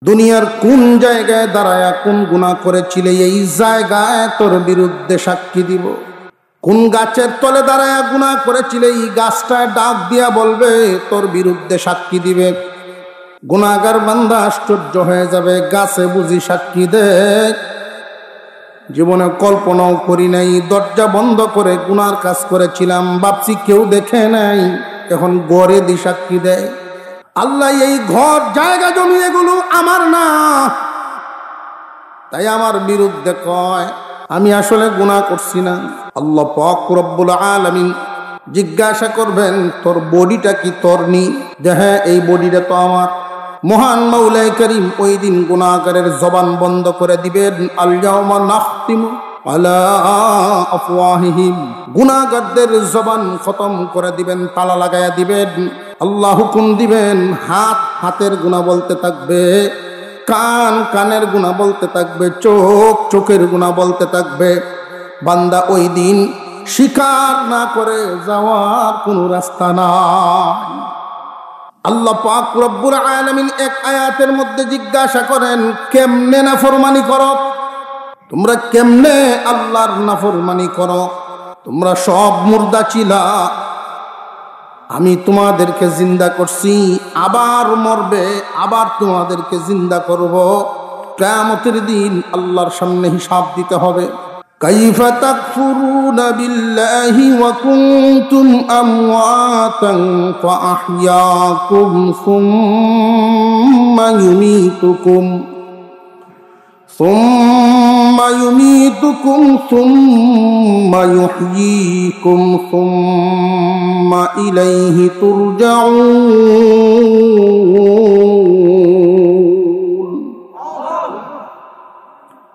দুনিয়ার কোন জায়গায় দাঁড়ায়া কোন গুনাহ করেছিলে এই জায়গায় তোর বিরুদ্ধে সাক্ষী দিব। কোন গাছের তলে দাঁড়ায়া গুনাহ করেছিলে এই গাছটায় ডাক দিয়া বলবে, তোর বিরুদ্ধে সাক্ষী দিবে। গুনাহগার বান্দা আশ্চর্য হয়ে যাবে, গাছে বুঝি সাক্ষী দেয়? জীবনে কল্পনাও করি নাই, দরজা বন্ধ করে গুনার কাজ করেছিলাম, ভাবছি কেউ দেখে নাই, এখন গড়ে দি সাক্ষী দেয়। আল্লাহ এই ঘর জায়গা জমি এগুলো আমার না, তাই আমার বিরুদ্ধে কয় আমি আসলে গুনাহ করছি না। আল্লাহ পাক রব্বুল আলামিন জিজ্ঞাসা করবেন, তোর বডিটা কি তোর নি? যে হ্যাঁ, এই বডিটা তো আমার। মহান মাওলাই করিম ওই দিন গুনাহগারের জবান বন্ধ করে দিবেন। আল ইয়াউমা নাখতিমু আলা আফওয়াহিহিম, গুনাহগারদের জবান খতম করে দিবেন, তালা লাগায়া দিবেন। আল্লাহ হুকুম দিবেন, হাত হাতের গুনাহ বলতে থাকবে, কান কানের গুনাহ বলতে থাকবে, চোখ চোখের গুনাহ বলতে থাকবে। বান্দা ওই দিন স্বীকার না করে যাওয়ার কোনো রাস্তা নাই। আল্লাহ পাক রব্বুল আলামিন এক আয়াতের মধ্যে জিজ্ঞাসা করেন, কেমনে নাফরমানি করো তোমরা? কেমনে আল্লাহর নাফরমানি করো? তোমরা সব মুর্দা ছিলা, আমি তোমাদেরকে জিন্দা করছি, আবার মরবে, আবার তোমাদেরকে জিন্দা করব। কিয়ামতের দিন আল্লাহর সামনে হিসাব দিতে হবে। কাইফা তাকফুরুনা বিল্লাহি ওয়া কুনতুম আমওয়াতান ফাআহইয়াকুম সুম্মা ইউমীতুকুম সুম্মা ইউহয়ীকুম সুম্মা ইলাইহি তুরজাউন।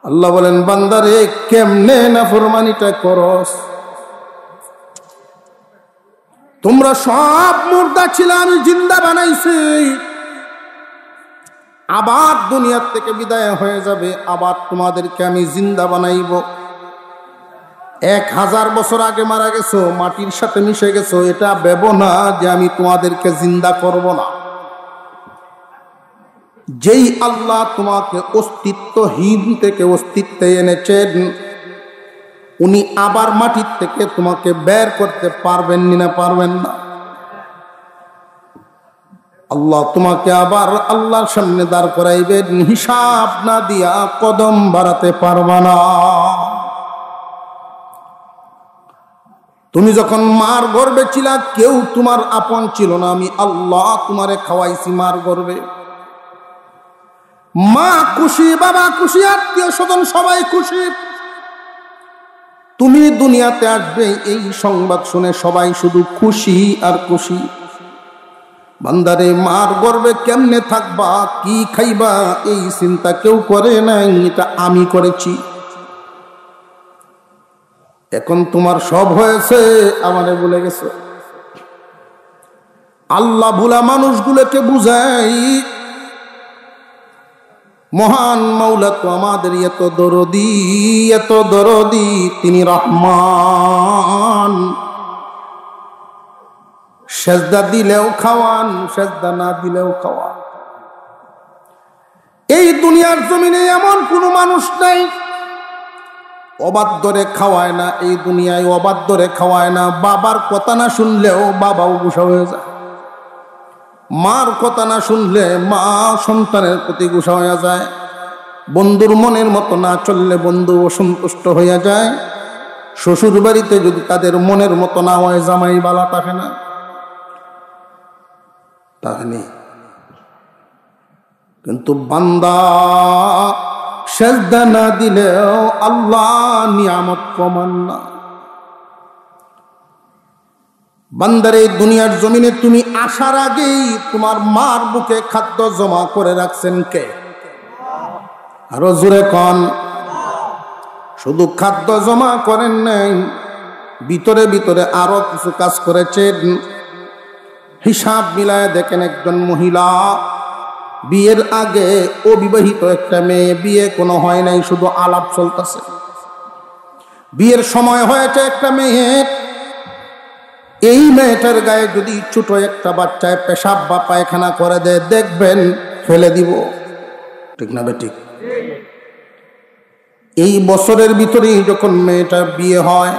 আল্লাহ বলেন, বান্দারে কেমনে নাফরমানিটা করস? তোমরা সব মুর্দা ছিল, আমি জিন্দা বানাইছি, আবার দুনিয়ার থেকে বিদায় হয়ে যাবে, আবার তোমাদেরকে আমি জিন্দা বানাইব। 1000 বছর আগে মারা গেছো, মাটির সাথে মিশে গেছো, এটা ভেবো না যে আমি তোমাদেরকে জিন্দা করব না। যেই আল্লাহ তোমাকে অস্তিত্বহীন থেকে অস্তিত্বে এনেছেন, উনি আবার মাটির থেকে তোমাকে বের করতে পারবেন না? পারবেন না। আল্লাহ তোমাকে আবার আল্লাহর সামনে দাঁড় করাইবেন, হিসাব না দিয়া কদম বাড়াতে পারবা না। তুমি যখন মার গর্ভে ছিলা, কেউ তোমার আপন ছিল না, আমি আল্লাহ তোমারে খাওয়াইছি মার গর্ভে। মা খুশি, বাবা খুশি, আত্মীয় স্বজন সবাই খুশি। তুমি দুনিয়াতে আসবে এই সংবাদ শুনে সবাই শুধু খুশি আর খুশি। বান্দারে, মার গর্ভে কেমনে থাকবা, কি খাইবা, এই চিন্তা কেউ করে নাই, এটা আমি করেছি। এখন তোমার সব হয়েছে, আমারে ভুলে গেছো। আল্লাহ ভুলা মানুষগুলোকে বুঝাই, মহান মাওলা তো আমাদের এত দরদি, এত দরদি, তিনি রহমান। সেজদা দিলেও খাওয়ান, সেজদা না দিলেও খাওয়ান। এই দুনিয়ার জমিনে এমন কোন মানুষ নাই অবাধ্যরে খাওয়ায় না। এই দুনিয়ায় অবাধ্যরে খাওয়ায় না। বাবার কথা না শুনলেও বাবাও গুসা হয়ে যায়, মার কথা না শুনলে মা সন্তানের প্রতি গুসা হয়ে যায়, বন্ধুর মনের মতো না চললে বন্ধু অসন্তুষ্ট হইয়া যায়, শ্বশুর বাড়িতে যদি তাদের মনের মতো না হয় জামাই বালা থাকে না। তাহলে কিন্তু বান্দা সেজদা না দিলেও আল্লাহ নিয়ামত কমান না। বান্দারে, দুনিয়ার জমিনে তুমি আসার আগেই তোমার মার বুকে খাদ্য জমা করে রাখছেন কে? আরো জোরে কন। শুধু খাদ্য জমা করেন নাই, ভিতরে ভিতরে আরো কিছু কাজ করেছেন। হিসাব মিলায় দেখেন, একজন মহিলা বিয়ের আগে অবিবাহিত একটা মেয়ে, বিয়ে কোনো হয় নাই, শুধু আলাপ চলতেছে। বিয়ের সময় হয়েছে একটা মেয়ের, এই মেয়েটার গায়ে যদি ছোট একটা বাচ্চায় পেশাব বা পায়খানা করে দেয়, দেখবেন ফেলে দিব। ঠিক না বেঠিক? এই বছরের ভিতরেই যখন মেয়েটার বিয়ে হয়,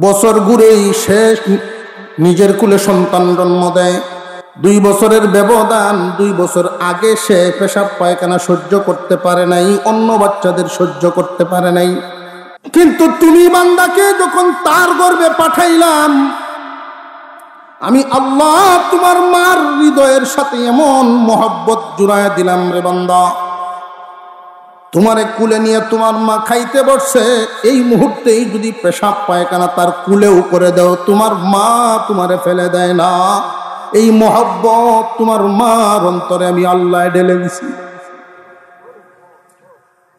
বছর ঘুরেই শেষ নিজের কুলে সন্তান জন্ম দেয়। 2 বছরের ব্যবধান, 2 বছর আগে সে পেশাব পায়খানা সহ্য করতে পারে নাই, অন্য বাচ্চাদের সহ্য করতে পারে নাই। কিন্তু তুমি বান্দাকে যখন তার গর্ভে পাঠাইলাম, আমি আল্লাহ তোমার মার হৃদয়ের সাথে এমন মহব্বত জুড়ায় দিলাম রে বান্দা, তোমারে কুলে নিয়ে তোমার মা খাইতে বসছে, এই মুহূর্তেই যদি পেশাব পায়খানা তার কুলেও করে দাও, তোমার মা তোমারে ফেলে দেয় না। এই মহব্বত তোমার মার অন্তরে আমি আল্লাহ ঢেলে দিছি।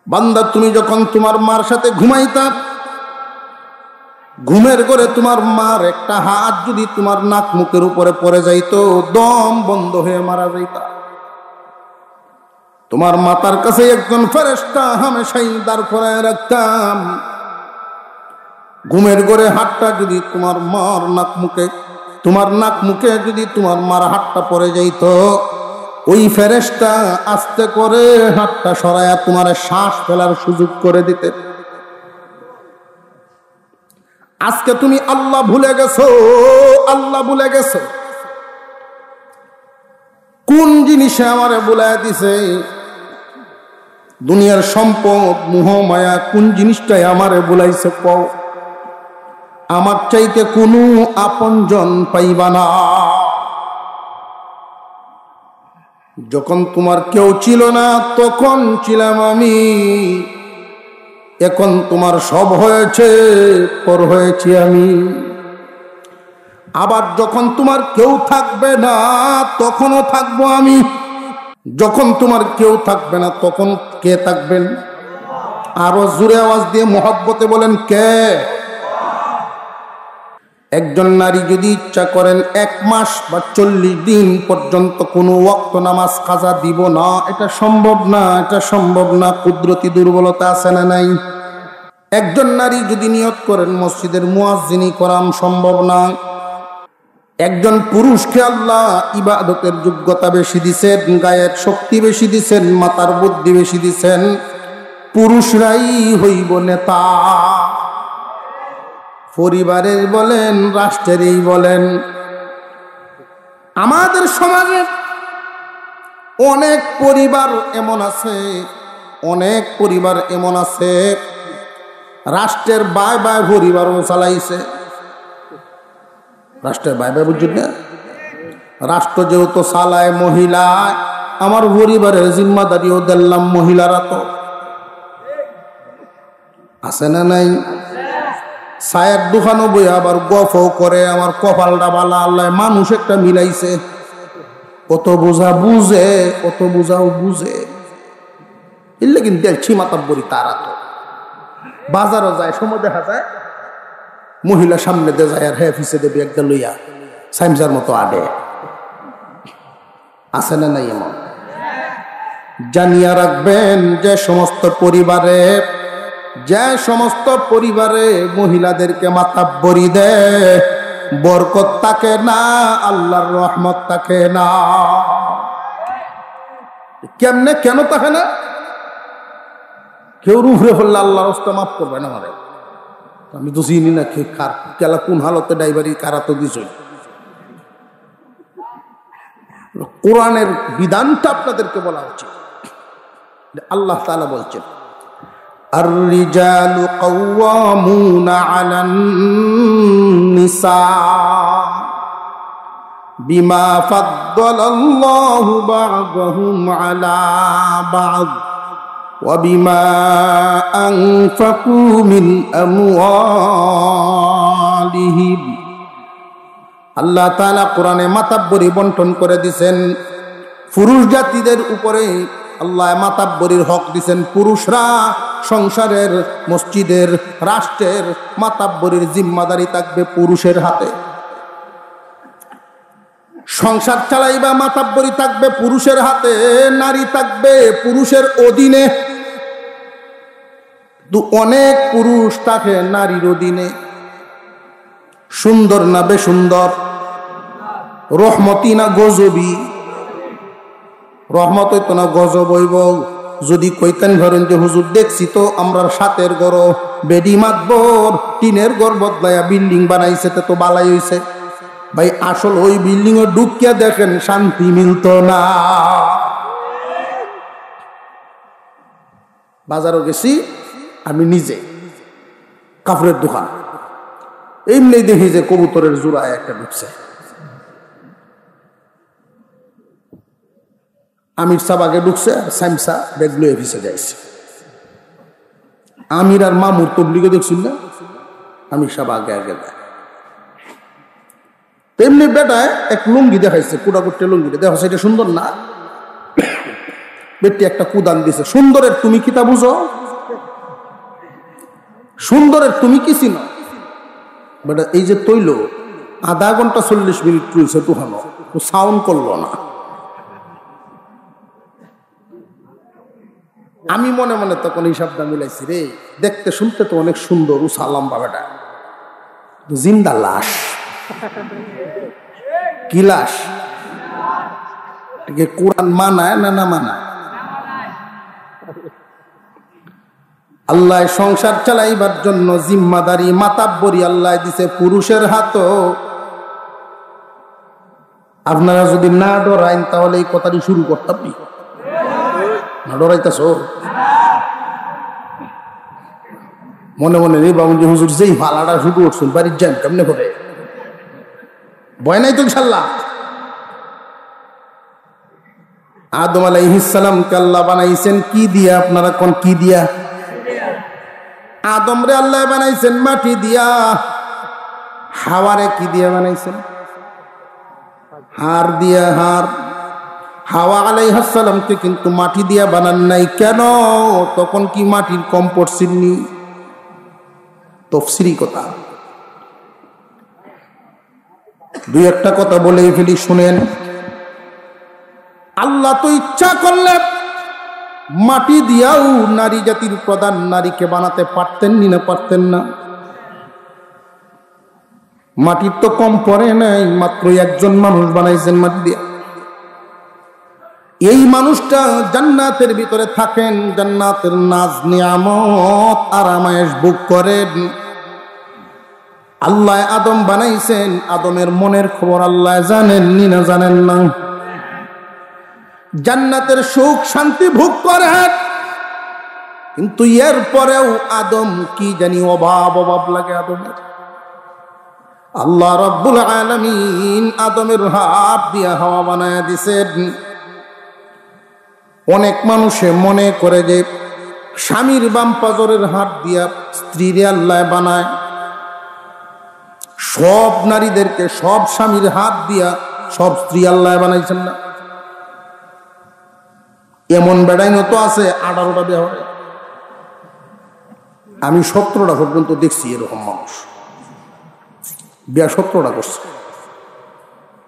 বান্দা, তুমি যখন তোমার মার সাথে ঘুমাইতা, ঘুমের ঘরে তোমার মার একটা হাত যদি তোমার নাক মুখের উপরে পড়ে যাইতো, দম বন্ধ হয়ে মারা যাইতা। তোমার মাতার কাছে একজন ফেরেশতা হামেশাই দাঁড় করায় রাখতাম। ঘুমের ঘরে হাতটা যদি তোমার মার নাক মুখে, তোমার নাক মুখে যদি তোমার মার হাতটা পড়ে যাইত, ওই ফেরেশতা আস্তে করে হাতটা সরায়া তোমার শ্বাস ফেলার সুযোগ করে দিতে। আজকে তুমি আল্লাহ ভুলে গেছো, আল্লাহ ভুলে গেছো। কোন জিনিসে আমারে ভুলাইয়া দিছে? দুনিয়ার সম্পদ, মোহ মায়া, কোন জিনিসটাই আমারে ভুলাইছে কও? আমার চাইতে কোনো আপনজন পাইবা না। যখন তোমার কেউ ছিল না, তখন ছিলাম আমি। এখন তোমার সব হয়েছে, পর হয়েছি আমি। আবার যখন তোমার কেউ থাকবে না, তখনও থাকবো আমি। যখন তোমার কেউ থাকবে না, তখন কে থাকবেন? আরো জোরে আওয়াজ দিয়ে মহব্বতে বলেন, কে? একজন নারী যদি ইচ্ছা করেন 1 মাস বা 40 দিন পর্যন্ত কোনো ওয়াক্ত নামাজ কাজা দিব না, এটা সম্ভব না, এটা সম্ভব না। কুদরতি দুর্বলতা আছে না নাই? একজন নারী যদি নিয়ত করেন মসজিদের মুয়াজ্জিনি করাম, সম্ভব না। একজন পুরুষকে আল্লাহ ইবাদতের যোগ্যতা বেশি দিছেন, গায়ের শক্তি বেশি দিছেন, মাথার বুদ্ধি বেশি দিছেন। পুরুষরাই হইব নেতা, পরিবারের বলেন, রাষ্ট্রেরই বলেন। আমাদের সমাজে অনেক পরিবার এমন আছে, অনেক পরিবার এমন আছে, রাষ্ট্রের বাই বাই পরিবারও চালাইছে। রাষ্ট্রের বাই বাই বুঝছেন না? রাষ্ট্র যেহেতু চালায় মহিলা, আমার পরিবারের জিম্মাদারিও দিলাম মহিলারা। তো আছে না নাই? সায়ের দোকানও বই আবার গফও করে, আমার কপালটা বালা, আল্লাহ মানুষ একটা মিলাইছে। কত বোঝা বুঝে, কত বোঝাও বুঝে। এলে কিন্তু দেখছি মাতার বড়ি তারা তো বাজারও যায়, সময় দেখা যায় মহিলা সামনে দিয়ে যায় আর হ্যাঁ ফিসে দেবে একটা লইয়া সাইমজার মতো আডে। আছে না নাই? এমন জানিয়া রাখবেন, যে সমস্ত পরিবারে মহিলাদেরকে মাতাব্বরি দেয়, বরকত থাকে না, আল্লাহর রহমত থাকে না। কেমনে, কেন থাকে না? কেউ রুফরে ফেললে আল্লাহর রাস্তা মাফ করবে না। আমারে আমি তো চিনি না কেলা কোন হালতে ড্রাইভারি কারা তো দিছ। কোরআনের বিধানটা আপনাদেরকে বলা উচিত। আল্লাহ তাআলা বলছেন, আর-রিজালু কাওয়ামুনা আলান নিসা বিমা ফাদ্দালাল্লাহু বা'দাহুম আলা বা'দ ওয়া বিমা আনফাকু মিন আমওয়ালিহিম। আল্লাহ তাআলা কোরআনে মাতাব্বরি বন্টন করে দিয়েছেন। পুরুষ জাতিদের উপরে আল্লাহ মাতাব্বরির হক দিয়েছেন। পুরুষরা সংসারের, মসজিদের, রাষ্ট্রের মাতাব্বরির জিম্মাদারি থাকবে পুরুষের হাতে। সংসার চালাইবা, মাতাব্বরি থাকবে পুরুষের হাতে, নারী থাকবে পুরুষের অধীনে। অনেক পুরুষ থাকে নারীর অধীনে। সুন্দর না বেসুন্দর? রহমতি না গজবি? রহমত হইতো না গজব হইব? যদি কইতেন ধরেন যে হুজুর দেখছি তো আমরা সাতের ঘর বেডি মাতবর টিনের ঘর বদলাইয়া বিল্ডিং বানাইছে তো বালাই হইছে, ভাই আসল ওই বিল্ডিং এ ঢুকিয়া দেখেন শান্তি মিলত না। বাজারও গেছি আমি নিজে, কাপড়ের দোকান, এমনি দেখি যে কবুতরের জোড়ায় একটা ঢুকছে। আমির সাহেব আগে ঢুকছে আর স্যামসা ব্যাগ লয়ে ভিসে যাইছে। আমির আর মামুর তবলিগে দেখছিল না, আমির সাহেব আগে আগে দেয়। তেমনি বেটায় এক লুঙ্গি দেখাইছে, কুড়া কুটে লুঙ্গিটা দেখা, এটা সুন্দর না? বেটি একটা কুদান দিছে, সুন্দরের তুমি কি তা বুঝো? সুন্দরের তুমি কি চিনো? বেটা এই যে তৈল আধা ঘন্টা 40 মিনিট তুলছে তুহানো, সাউন্ড করলো না। আমি মনে মনে তখন হিসাবটা মিলাইছি, রে দেখতে শুনতে তো অনেক সুন্দর উসালাম বাবাটা, জিন্দা লাশ। কি লাশ? কোরআন মানায় না না মানায়? আল্লাহ সংসার চালাইবার জন্য জিম্মাদারি মাতাব্বরি আল্লাহ দিছে পুরুষের হাতও। আপনারা যদি না ডরাইন তাহলে এই কথাটি শুরু করতাম না। ডরাইতেছ মনে মনে রে বাবুজি হুজুর যেই ফালাটা শুরু করছেন বাড়ির যান কেমনে করে, ভয় নাই তো ইনশাল্লাহ। আদম আলাইহিস সালামকে আল্লাহ বানাইছেন কি দিয়া? আপনারা কোন কি দিয়া? আদম রে আল্লাহ বানাইছেন মাটি দিয়া। হাওয়ারে কি দিয়া বানাইছেন? হাড় দিয়া। হাড়। হাওয়া আলাইহিস সালামকে কিন্তু মাটি দিয়া বানান নাই। কেন? তখন কি মাটির কম পড়ছিনি? তফসিরি কথা, দুই একটা কথা বলে ফেলি শুনেন। আল্লাহ তো ইচ্ছা করলে মাটি দিয়াও নারী জাতির প্রধান নারীকে বানাতে পারতেন না? পারতেন না? মাটির তো কম পড়ে নাই, মাত্র একজন মানুষ বানাইছেন মাটি দিয়া। এই মানুষটা জান্নাতের ভিতরে থাকেন, জান্নাতের নাজ নিয়ামত আরামায়েশ ভোগ করেন। আল্লাহ আদম বানাইছেন, আদমের মনের খবর আল্লাহ জানেন নি না জানেন না? জান্নাতের সুখ শান্তি ভোগ করেন, কিন্তু এর পরেও আদম কি জানি অভাব অভাব লাগে আদমের। আল্লাহ রাব্বুল আলামিন আদমের হাত দিয়া হাওয়া বানায়া দিছেন। অনেক মানুষে মনে করে যে স্বামীর বাম পাজরের হাত দিয়া স্ত্রীরে আল্লাহ বানায়। সব নারীদেরকে সব স্বামীর হাত দিয়া সব স্ত্রী আল্লাহ বানাইছেন না। এমন বেড়াইন তো আছে 18টা বিয়ে হয়। আমি 17টা পর্যন্ত দেখছি এরকম মানুষ বিয়া 17টা করছে।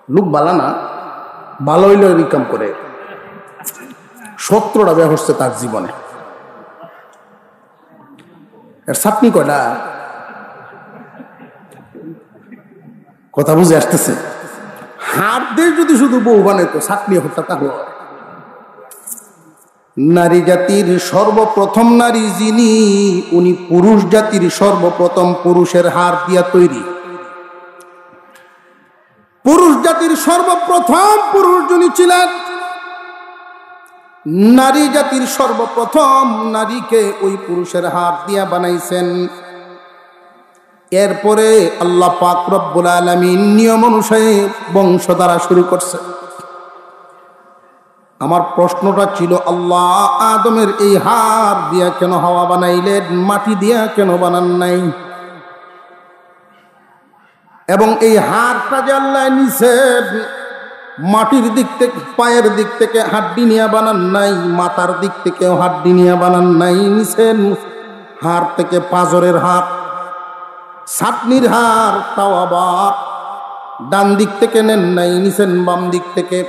লোক বালা না, ভালো হইলে ইনকাম করে। 17টা বিয়া হচ্ছে তার জীবনে। এর ছাপনি কয়টা? কথা বুঝে আসতেছে? হাত দিয়ে যদি শুধু বউ বানাইতো ছাপনি হতো তাহলে। নারী জাতির সর্বপ্রথম নারী যিনি, উনি পুরুষ জাতির সর্বপ্রথম পুরুষের হাড় দিয়া তৈরি। পুরুষ জাতির সর্বপ্রথম পুরুষ যিনি ছিলেন, নারী জাতির সর্বপ্রথম নারীকে ওই পুরুষের হাড় দিয়া বানাইছেন। এরপরে আল্লাহ পাক রব্বুল আলামিন নিয়ম অনুসারে বংশধারা শুরু করছে। আমার প্রশ্নটা ছিল, আল্লাহ আদমের এই হাড় দিয়া কেন হাওয়া বানাইলেন? মাটি দিয়া কেন বানান নাই? এবং এই হাড়টা যে আল্লাহ নিছেন, মাটির দিক থেকে পায়ের দিক থেকে হাড্ডি নিয়ে বানান নাই, মাথার দিক থেকেও হাড্ডি নিয়ে বানান নাই, নিছেন হাড় থেকে পাজরের হাড়, ছাতনির হাড়, তাও আবার ডান দিক থেকে নেন নাই, নিছেন বাম দিক থেকে।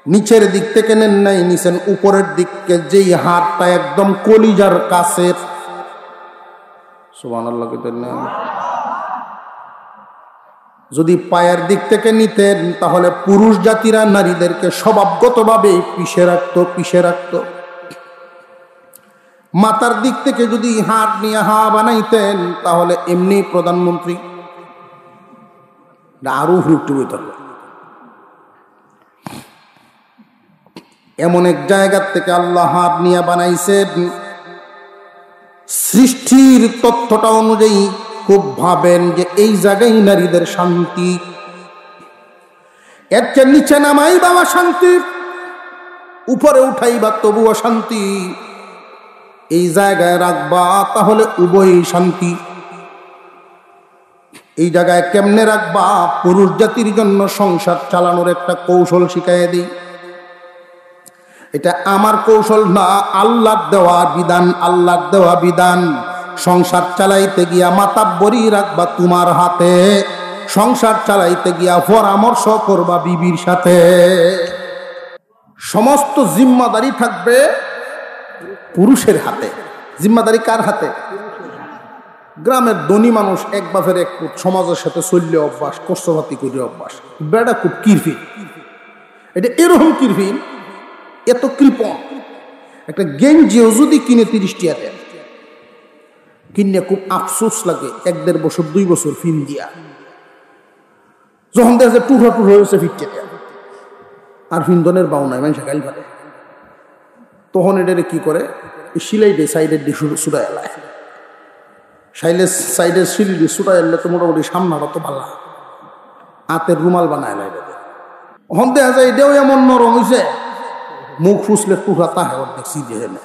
নিচের দিক থেকে নেন নাই, নিছেন উপরের দিককে, যেই হাড়টা একদম কলিজার কাছের। সুবহানাল্লাহ। যদি পায়ের দিক থেকে নিতেন তাহলে পুরুষ জাতিরা নারীদেরকে স্বভাবগতভাবে পিষে রাখত। মাথার দিক থেকে যদি হাত নিয়ে হাওয়া বানাইতেন তাহলে এমনি প্রধানমন্ত্রী আরো হুট্টু হইত। এমন এক জায়গার থেকে আল্লাহ হাত নিয়ে বানাইছেন, সৃষ্টির তথ্যটা অনুযায়ী খুব ভাবেন যে এই জায়গায় নারীদের শান্তি, এর চেয়ে নিচে নামাই বাবা শান্তি, উপরে উঠাইবা তবুও শান্তি, এই জায়গায় রাখবা তাহলে উভয়ই শান্তি। এই জায়গায় কেমনে রাখবা? পুরুষ জাতির জন্য সংসার চালানোর একটা কৌশল শিখাই দিই। এটা আমার কৌশল না, আল্লাহর দেওয়া বিধান। আল্লাহর দেওয়া বিধান, সংসার চালাইতে গিয়া মাতাব্বরি রাখবা তোমার হাতে, সংসার চালাইতে গিয়া পরামর্শ করবা বিবির সাথে। সমস্ত জিম্মাদারি থাকবে পুরুষের হাতে। জিম্মাদারি কার হাতে? গ্রামের ধনী মানুষ এক বাপের এক পুত, সমাজের সাথে চললে অভ্যাস, কষ্টপাতি করে অভ্যাস, বেড়া খুব কিরফিন। এটা এরকম কিরফিন, এত কৃপণ, একটা গেঞ্জিও যদি কিনে 30 টাকা দেন, কিনে খুব আফসোস লাগে 1-1.5 বছর 2 বছর ফিন দিয়া, যখন দেখা যায় টুকরা টুকরা হয়েছে ফিটকে দেয়া, আর ফিন্দনের বাউ নাই, মানুষ গাইল পারে, তখন এটারে কি করে, সিলাই দিয়ে সাইডের দিয়ে সুড়াই এলায়, সাইডের সিলি দিয়ে সুড়াই এলে তো মোটামুটি সামনাটা তো ভালো, হাতের রুমাল বানায় এলাই। তখন দেখা যায় এটাও এমন নরম হয়েছে, মুখ ফুসলে টুকরা তাহে অর্ধেক সিধে হেলে,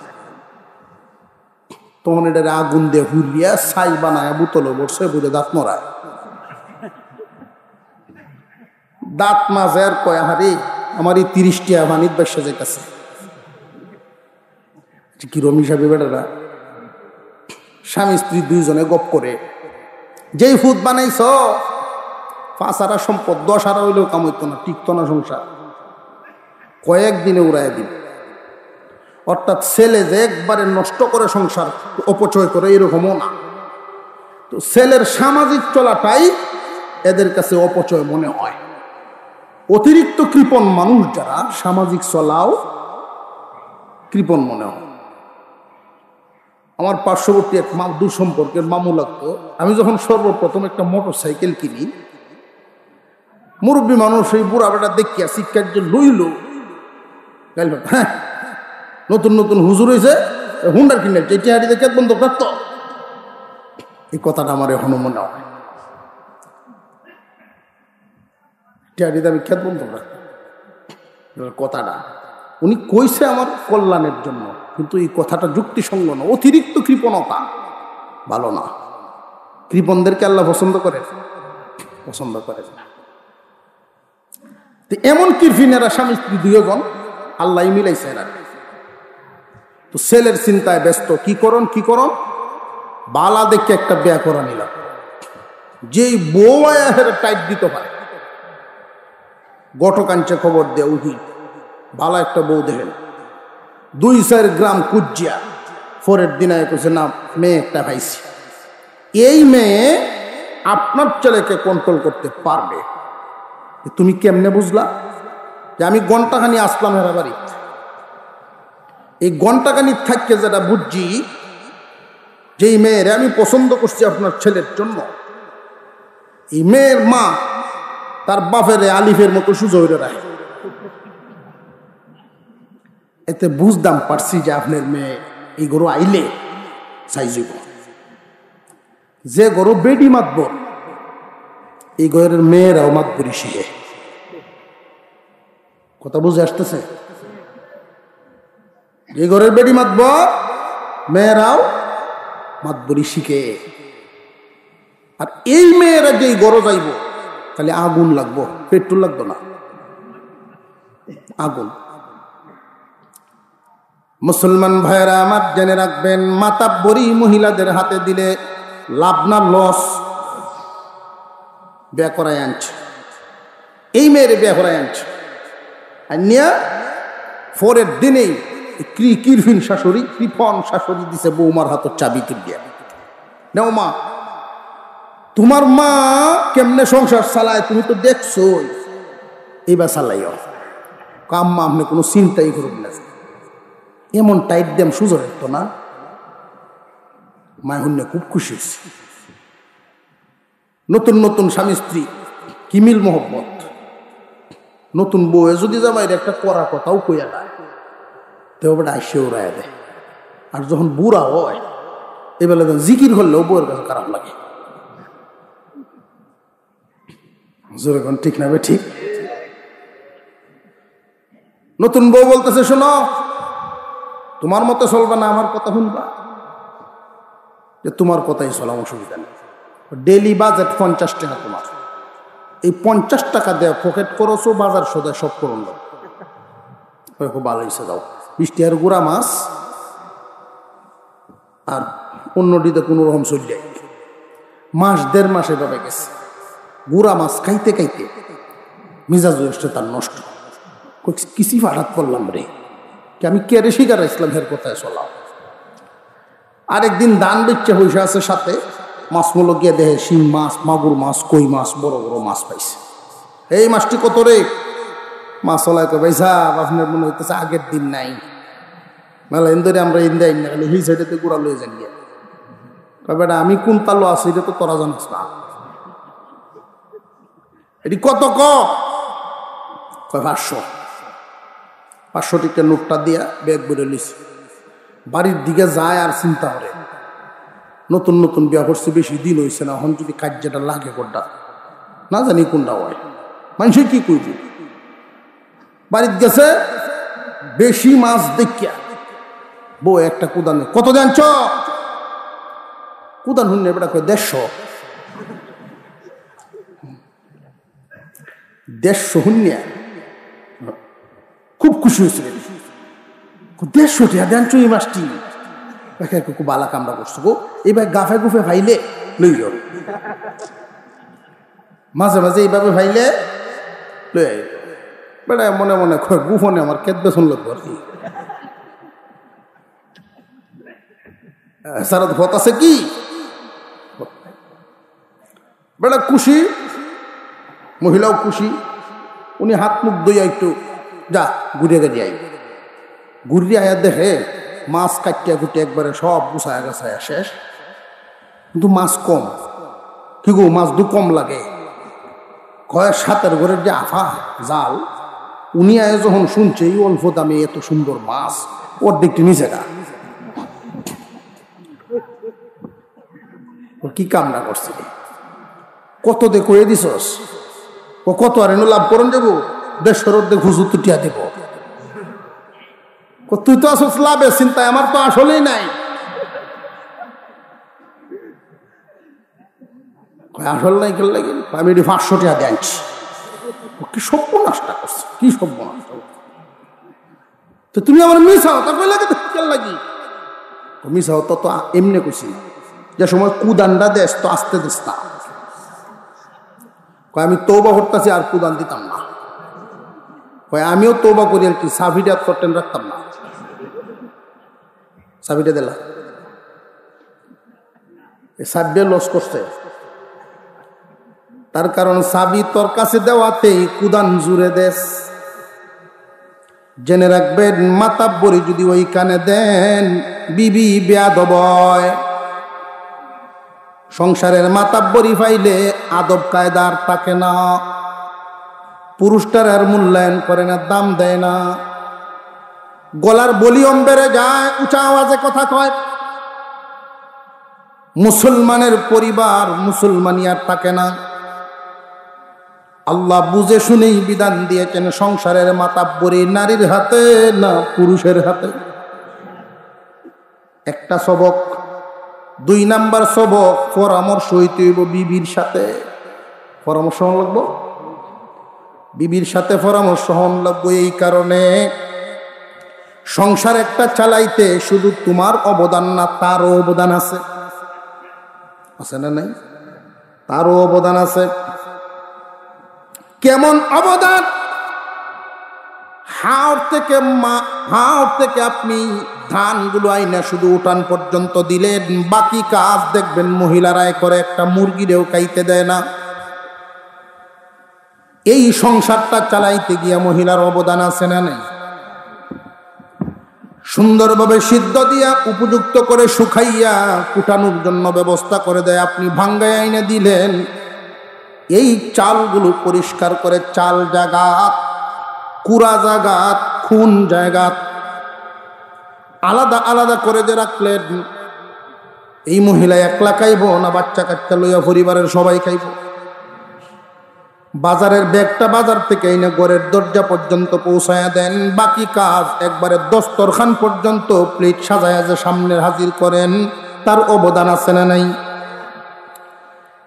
তখন এটারে আগুন দিয়ে হুলিয়া ছাই বানায় বোতলে বসে বুঝে দাঁত মরায়। দাঁত মাঝে আর কয়, হারে আমার এই 30 টাকা ভানিত ব্যবসা যেতেছে কি রম হিসাবে। বেটারা স্বামী স্ত্রী 2 জনে গপ করে, যেই ফুট বানাইছ 5 আনা সম্পদ 10 আনা হইলেও কামাইতো না, টিকতো না সংসার, কয়েকদিনে উড়াই দিন। অর্থাৎ ছেলে যে একবারে নষ্ট করে সংসার অপচয় করে এরকমও না, তো ছেলের সামাজিক চলাটাই এদের কাছে অপচয় মনে হয়। অতিরিক্ত কৃপণ মানুষ যারা, সামাজিক চলাও কৃপণ মনে হয়। আমার পার্শ্ববর্তী এক দূর সম্পর্কের মামু লাগতো, আমি যখন সর্বপ্রথম একটা মোটর সাইকেল কিনি, মুরব্বী মানুষ এই বুড়া বেটা দেখিয়া শিক্ষার যে লইল, হ্যাঁ নতুন নতুন হুজুর হয়েছে, হুন্ডার কিনে এটি হাঁটিতে কেত বন্ধ রাখত। এই কথাটা আমার এখনো মনে হয়, হাঁটিতে আমি খেত বন্ধ রাখতাম। কথাটা উনি কইছে আমার কল্যাণের জন্য, কিন্তু এই কথাটা যুক্তিসঙ্গ না। অতিরিক্ত কৃপণতা ভালো না। কৃপণদেরকে আল্লাহ পছন্দ করে না। এমন কৃপণেরা স্বামী স্ত্রী 2 জন আল্লাহ মিলাইছে এরা। তো ছেলের চিন্তায় ব্যস্ত, কি করন বালা দেখে একটা বিয়া করা নিলাম, যেই বউ আয়াহের টাইট দিতে পারে। গটকাঞ্চে খবর দেয় উহি বালা একটা বউ দেখেন, 2-4 গ্রাম কুজিয়া, পরের দিনে কইছে না মেয়ে একটা ভাইছি, এই মেয়ে আপনার ছেলেকে কন্ট্রোল করতে পারবে। তুমি কেমনে বুঝলা? যে আমি ঘন্টাখানি আসলাম এরা বাড়ি, এই ঘন্টাখানি থাকতে যেটা বুঝছি, যেই মেয়ের আমি পছন্দ করছি আপনার ছেলের জন্য, এই মেয়ের মা তার বাপের আলিফের মতো সুজোরে রাখে। এতে বুঝদাম পারছি যে আপনার মেয়ে এই গরু আইলে সাইজব, যে গরু বেডি মাতব এই ঘরের মেয়েরাও মাতবরি শিখে। কথা বুঝে আসতেছে? যে ঘরের বেডি মাতব মেয়েরাও মাতবরি শিখে। আর এই মেয়েরা যেই গরো যাইব তাহলে আগুন লাগবো, পেট্রোল লাগতো না, আগুন। মুসলমান ভাইয়েরা আমার জেনে রাখবেন, মাতাব্বরি মহিলাদের হাতে দিলে লাভ না লস? বিয়া করাই আনছে, এই মেয়েরে বিয়া করাই আনছে, আর নিয়া পরের দিনেই কৃপণ শাশুড়ি দিছে বৌমার হাতের চাবি তুলিয়া, নাও মা তোমার মা কেমনে সংসার চালায় তুমি তো দেখছো, এইবার চালাইও কাম্মা, আপনি কোনো চিন্তাই করুন না। এমন টাইট দেম সুযোগ রাখতো না, মায়হুন্য খুব খুশি হয়েছে। নতুন নতুন স্বামী স্ত্রী কি মিল মোহব্বত। নতুন বউয়ে যদি জামাইয়ের একটা কড়া কথাও কইয়া দেয় তো ওটা আইসে উড়াইয়া দেয়। আর যখন বুড়া হয় এবেলা জিকির করলেও বউয়ের কাছে খারাপ লাগে। যেরকম ঠিক না ঠিক। নতুন বউ বলতেছে, শোনো তোমার মতো চলবা না, আমার কথা শুনবা। যে তোমার কথাই চলাম, অসুবিধা নেই। ডেলি বাজেট 50 টাকা তোমার, এই 50 টাকা দেওয়া পকেট খরচও বাজার সদায় সব করুন। খুব ভালো হয়েছে, দাও 20 টাকার গুড়া মাছ আর অন্যটিতে কোনো রকম চলিয়ে মাস 1.5 মাস এভাবে গেছে। গুড়া মাছ খাইতে খাইতে মিজাজ হয়েছে তার নষ্ট। কিসি ফাটাত করলাম রে, কি আমি কেড়ে শিকার ইসলাম হের কথায় চলাম। আরেকদিন দান বেচছে হইসে আছে সাথে মাছ মূল্য গিয়ে দেহে শিং মাছ, মাগুর মাছ, কই মাছ, বড় বড় মাছ পাইছে। এই মাছটি কত রে? মাছ ওলাই তো ভাই সাহেব আপনার মনে হইতেছে আগের দিন নাই, মেলা ইন্দরে আমরা ইন্দাই না, খালি এই সাইডেতে গুড়া লয়ে যান গিয়া। বেটা আমি কোন তালো আছি এটা তো তোরা জানিস না। এটি কত কয় 500। 500 টিকা নোটটা দিয়া ব্যাগ বেড়ে লিছি। বাড়ির দিকে যায় আর চিন্তা করে, নতুন নতুন বিয়া করছে, বেশি দিন হয়েছে না, এখন যদি কার্যটা লাগে কোনটা না জানি কোনটা হয়, মানুষের কি কইবে। বাড়ির গেছে বেশি মাছ দেখিয়া বউ একটা কুদানে, কত জানছ? কুদান শুনে বেটা কয় 150। 150 শুনিয়া খুব খুশি হয়েছিল। 150 টাকা দেন এই মাছটি, খুব বালা কামড়া করছো গো। এইবার গাফে গুফে ভাইলে লই যাও, মাঝে মাঝে এইভাবে ভাইলে লই আই। বেটা মনে মনে গুফনে আমার কেদবে শুনল আর কি সারা ভত আছে কি। বেটা খুশি, মহিলাও খুশি। উনি হাত মুখ দইয়া একটু যা ঘুরিয়ে গেছে আই। ঘুরিয়ে আয়া দেখে মাছ কাটিয়া কুটিয়া একবারে সব গুছায়া গাছায়া শেষ, কিন্তু মাছ কম। কি গো মাছ দু কম লাগে? কয়েক 7 ঘরের যে আফা জাল, উনি আয় যখন শুনছে এই অল্প দামে এত সুন্দর মাছ, ওর দিকটি নিচে গা কি কামনা করছে। কত দে কয়ে দিছস? ও কত আর এনে লাভ করন যাবো? 150 ঘুষু তুটিয়া দেব। তুই তো আসছ লাভের চিন্তায়, আমার তো আসলেই নাই। আসল নাই কেন লাগে? আমি এটি 500 টাকা দিয়েছি। কি সর্বনাশটা করছে, কি সর্বনাশ। তো তুমি আমার মিশাও তা কই লাগে কেন লাগি? মিশাও তো এমনি কইছি যে সময় কুদানটা দেশ তো আসতে দিস না। আমি তৌবা করতেছি আর কুদান দিতাম না। আমিও তৌবা করি আর কি, সাফিটা করতেন রাখতাম না। সাবিটা দিলা সাবি লস করছে, তার কারণ সাবি তোর কাছে দেওয়াতেই কুদান জুড়ে দেশ। জেনে রাখবেন মাতাব্বরি যদি ওই কানে দেন বিবি বেয়াদব হয়। সংসারের মাতাব্বরি পাইলে আদব কায়দার থাকে না, পুরুষটার আর মূল্যায়ন করে না, দাম দেয় না। গলার ভলিউম বেড়ে যায়, উঁচা আওয়াজে কথা কয়। মুসলমানের পরিবার মুসলমানি আর থাকে না। আল্লাহ বুঝে শুনেই বিধান দিয়েছেন সংসারের মাতাব্বরি নারীর হাতে না পুরুষের হাতে। একটা সবক। 2 নাম্বার সবক, পরামর্শ হইতে হইব বিবির সাথে। পরামর্শ হন লাগবো, বিবির সাথে পরামর্শ হন লাগবো। এই কারণে সংসার একটা চালাইতে শুধু তোমার অবদান না, তারও অবদান আছে। আছে না নাই? তারও অবদান আছে। কেমন অবদান? হাওড় থেকে আপনি ধানগুলো আইনা শুধু উঠান পর্যন্ত দিলেন, বাকি কাজ দেখবেন মহিলারাই করে, একটা মুরগিরেও খাইতে দেয় না। এই সংসারটা চালাইতে গিয়া মহিলার অবদান আছে না নাই? সুন্দরভাবে সিদ্ধ দিয়া উপযুক্ত করে শুকাইয়া কুটানোর জন্য ব্যবস্থা করে দেয়। আপনি ভাঙ্গায় আইনে দিলেন, এই চালগুলো পরিষ্কার করে চাল জাগাত, কুড়া জাগাত, খুন জাগাত আলাদা আলাদা করে যে রাখলেন। এই মহিলা একলা খাইব না বাচ্চা কাচ্চা লইয়া পরিবারের সবাই খাইব? বাজারের ব্যাগটা বাজার থেকে এনে ঘরের দরজা পর্যন্ত পৌঁছায়া দেন, বাকি কাজ একবারে দস্তরখান পর্যন্ত প্লেট সাজায়া যে সামনে হাজির করেন, তার অবদান আছে না নাই?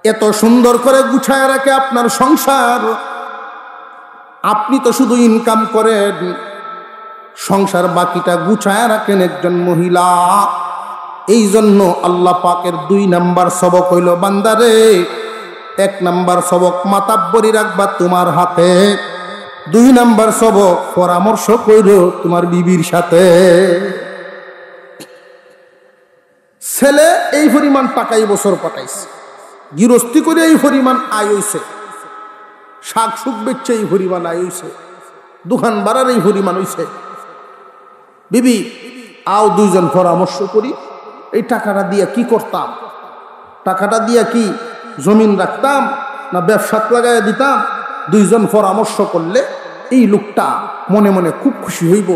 এত সুন্দর করে গুছায়া রাখে আপনার সংসার। আপনি তো শুধু ইনকাম করেন, সংসার বাকিটা গুছায়া রাখেন একজন মহিলা। এই জন্য আল্লাহ পাকের 2 নাম্বার সবক হইল, বান্দারে 1 নাম্বার সবক মাতাব্বরি রাখবা তোমার হাতে, 2 নাম্বার সবক পরামর্শ কইর তোমার বিবির সাথে। ছেলে এই পরিমাণ টাকাই বছর পাঠাইছে, গৃহস্থী করে এই পরিমাণ আয় হইছে, শাক সুখ বেচছে এই পরিমাণ আয় হইছে, দোকান বাড়ার এই পরিমাণ হইছে। বিবি আও 2 জন পরামর্শ করি, এই টাকাটা দিয়া কি করতাম? টাকাটা দিয়া কি জমিন রাখতাম না ব্যবসাত লাগাইয়া দিতাম? 2 জন পরামর্শ করলে এই লোকটা মনে মনে খুব খুশি হইব,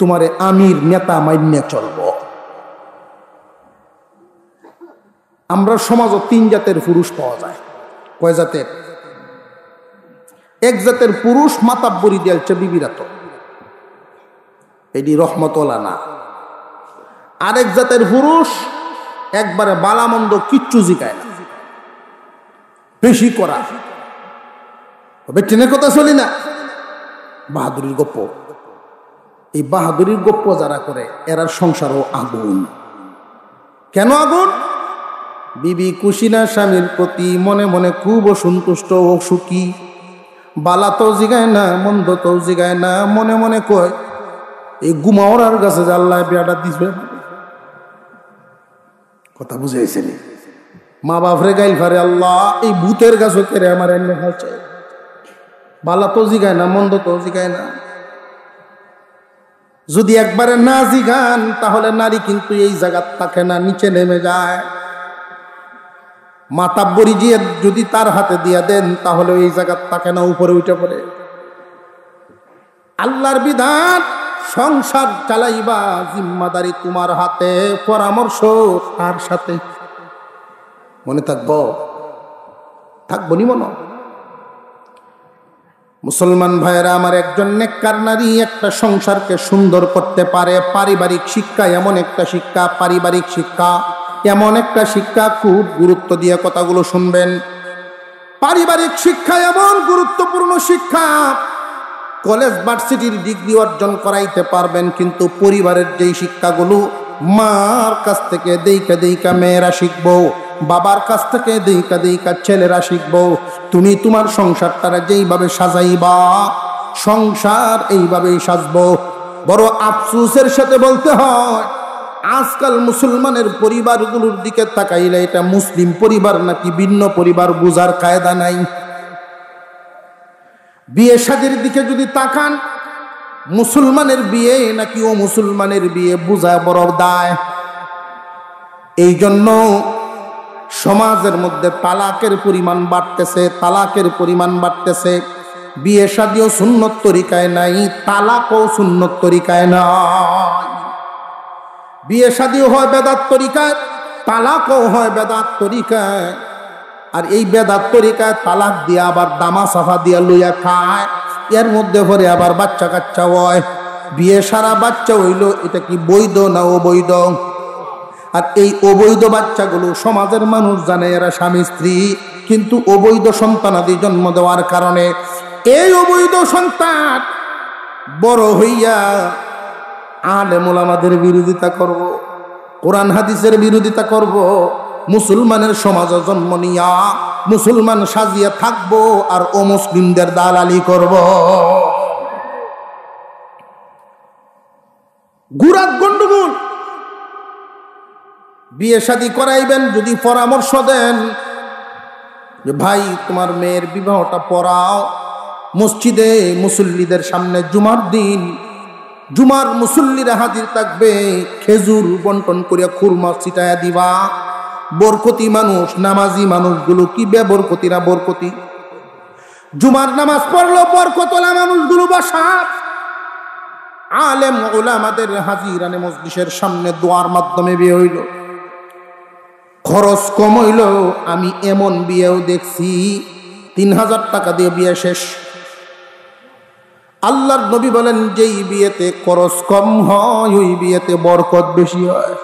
তোমারে আমির নেতা মাইন্যা চলব। আমরা সমাজে 3 জাতের পুরুষ পাওয়া যায়। কয় জাতের? 1 জাতের পুরুষ মাতাব্বরি দিয়েছে বিবিরাত, এটি রহমতওয়ালা না। আরেক জাতের পুরুষ একবারে বালামন্দ কিচ্ছু জিগায় না, বেশি করা। ট্রেনের কথা চলি না, বাহাদুরির গপ্প। এই বাহাদুরির গপ্প যারা করে এরা সংসারও আগুন। কেন আগুন? বিবি খুশি না স্বামীর প্রতি, মনে মনে খুব অসন্তুষ্ট ও সুখী। বালা তো জিগায় না, মন্দ তো জিগায় না, মনে মনে কয় এই গুমাওয়ার কাছে যে আল্লাহ বিয়াটা দিবে। কথা বুঝাইছে নি? মা বাপরে গাইল ফারে, আল্লাহ এই ভূতের গাছও কেড়ে আমার এনে খাচ্ছে। বালা তো জিগায় না, মন্দ তো জিগায় না। যদি একবারে না জিগান তাহলে নারী কিন্তু এই জায়গা থাকে না, নিচে নেমে যায়। মাতাব্বরি দিয়ে যদি তার হাতে দিয়া দেন তাহলে এই জায়গা থাকে না, উপরে উঠে পড়ে। আল্লাহর বিধান, সংসার চালাইবা জিম্মাদারি তোমার হাতে, পরামর্শ তার সাথে। মনে থাকবো? থাকবো নি মনে? মুসলমান ভাইয়েরা আমার, একজন নেককার নারী একটা সংসারকে সুন্দর করতে পারে। পারিবারিক শিক্ষা এমন একটা শিক্ষা, পারিবারিক শিক্ষা এমন একটা শিক্ষা, খুব গুরুত্ব দিয়ে কথাগুলো শুনবেন। পারিবারিক শিক্ষা এমন গুরুত্বপূর্ণ শিক্ষা, কলেজ ভার্সিটির ডিগ্রি অর্জন করাইতে পারবেন, কিন্তু পরিবারের যেই শিক্ষাগুলো মার কাছ থেকে দেইকা দেইকা মেয়েরা শিখবো, বাবার কাছ থেকে দেইকা দেইকা ছেলেরা শিখবো। তুমি তোমার সংসারটারা যেইভাবে সাজাইবা, সংসার এইভাবেই সাজবো। বড় আফসোসের সাথে বলতে হয়, আজকাল মুসলমানের পরিবারগুলোর দিকে তাকাইলে এটা মুসলিম পরিবার নাকি ভিন্ন পরিবার বুঝার কায়দা নাই। বিয়ে শাদীর দিকে যদি তাকান, মুসলমানের বিয়ে নাকি ও মুসলমানের বিয়ে বুঝা বড় দায়। এই জন্য সমাজের মধ্যে তালাকের পরিমাণ বাড়তেছে, তালাকের পরিমাণ বাড়তেছে। বিয়ে শাদীও সুন্নত তরিকায় নাই, তালাকও সুন্নত তরিকায় নাই। বিয়ে শাদীও হয় বেদাত তরিকায়, তালাকও হয় বেদাত তরিকায়। আর এই বেদাত তরিকায় তালাক দিয়া আবার দামা সাফা দিয়া লইয়া খায়, এর মধ্যে পরে আবার বাচ্চা কাচ্চা হয়। বিয়ে সারা বাচ্চা হইল, এটা কি বৈধ না অবৈধ? আর এই অবৈধ বাচ্চাগুলো সমাজের মানুষ জানে এরা স্বামী স্ত্রী, কিন্তু অবৈধ সন্তানাদি জন্ম দেওয়ার কারণে এই অবৈধ সন্তান বড় হইয়া আলেম ওলামাদের বিরোধিতা করব, কোরআন হাদিসের বিরোধিতা করব, মুসলমানের সমাজে জন্ম নিয়া মুসলমান সাজিয়া থাকবো আর অমুসলিমদের দালালি করব। গুরাত গন্ডগোল। বিয়ে শাদী করাইবেন, যদি পরামর্শ দেন যে ভাই তোমার মেয়ের বিবাহটা পড়াও, মসজিদে মুসল্লিদের সামনে জুমার দিন জুমার মুসল্লিরা হাজির থাকবে, খেজুর বন্টন করিয়া খুরমা ছিটায়া দিবা। বরকতি মানুষ, নামাজি মানুষগুলো কি বেবরকতি না বরকতি? জুমার নামাজ পড়লো বরকতওয়ালা মানুষগুলো বসা, আলেম ওলামাদের হাজিরানে মজলিসের সামনে দোয়ার মাধ্যমে বিয়ে হইল, খরচ কম হইল। আমি এমন বিয়েও দেখছি 3000 টাকা দিয়ে বিয়ে শেষ। আল্লাহর নবী বলেন, যেই বিয়েতে খরচ কম হয় ওই বিয়েতে বরকত বেশি হয়।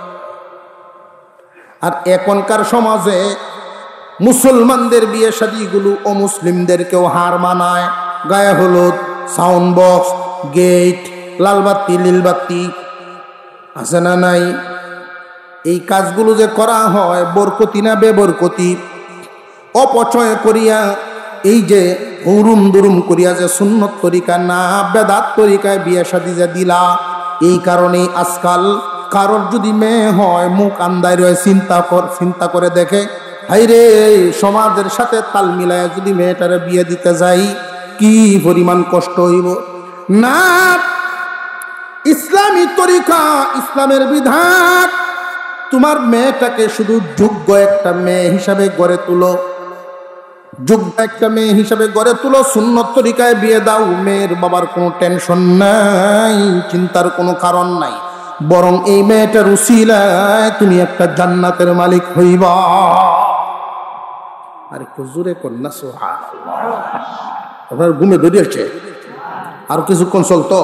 আর এখনকার সমাজে মুসলমানদের বিয়ে শাদীগুলো অমুসলিমদেরকেও হার মানায়। গায়ে হলুদ, সাউন্ড বক্স, গেট, লালবাতি লীলবাতি আছে না নাই? এই কাজগুলো যে করা হয় বরকতি না বেবরকতি? অপচয় করিয়া এই যে হুরুম দুরুম করিয়া যে সুন্নত তরিকা না বেদাত তরিকায় বিয়ে শাদী যে দিলা, এই কারণেই আজকাল কারোর যদি মেয়ে হয় মুখ আন্দায় রয়ে চিন্তা করে দেখে, হাইরে সমাজের সাথে তাল মিলায় যদি মেয়েটারে বিয়ে দিতে যাই কি পরিমাণ কষ্ট হইব। না, ইসলামী তরিকা, ইসলামের বিধান, তোমার মেয়েটাকে শুধু যোগ্য একটা মেয়ে হিসাবে গড়ে তুলো, যোগ্য একটা মেয়ে হিসাবে গড়ে তুলো, সুন্নত তরিকায় বিয়ে দাও। মেয়ের বাবার কোনো টেনশন নাই, চিন্তার কোনো কারণ নাই, বরং এই মেয়েটার উসিলায় তুমি একটা জান্নাতের মালিক হইবা। আর একটু জোরে কন্যা সুবহানাল্লাহ। আপনার ঘুমে ধরিয়েছে, আর কিছুক্ষণ চলতো,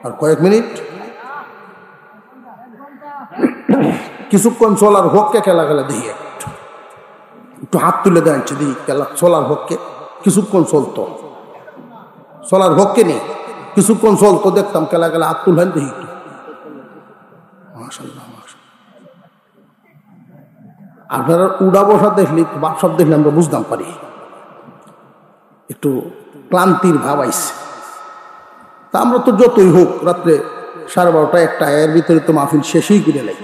আর কয়েক মিনিট, কিছুক্ষণ চলার হককে খেলা দেখি, একটু হাত তুলে দেওয়া দেখি খেলা চলার হককে। কিছুক্ষণ চলতো, চলার হককে নেই, কিছুক্ষণ চলতো, দেখতাম খেলা হাত তুললেন দেখি একটু। মাশাআল্লাহ, আপনারা উড়া বসা দেখলি, বাপসব দেখলে আমরা বুঝতাম পারি একটু ক্লান্তির ভাব আইছে। তা আমরা তো যতই হোক রাত্রে 12:30 1টা এর ভিতরে তো মাহফিল শেষই করে নেই।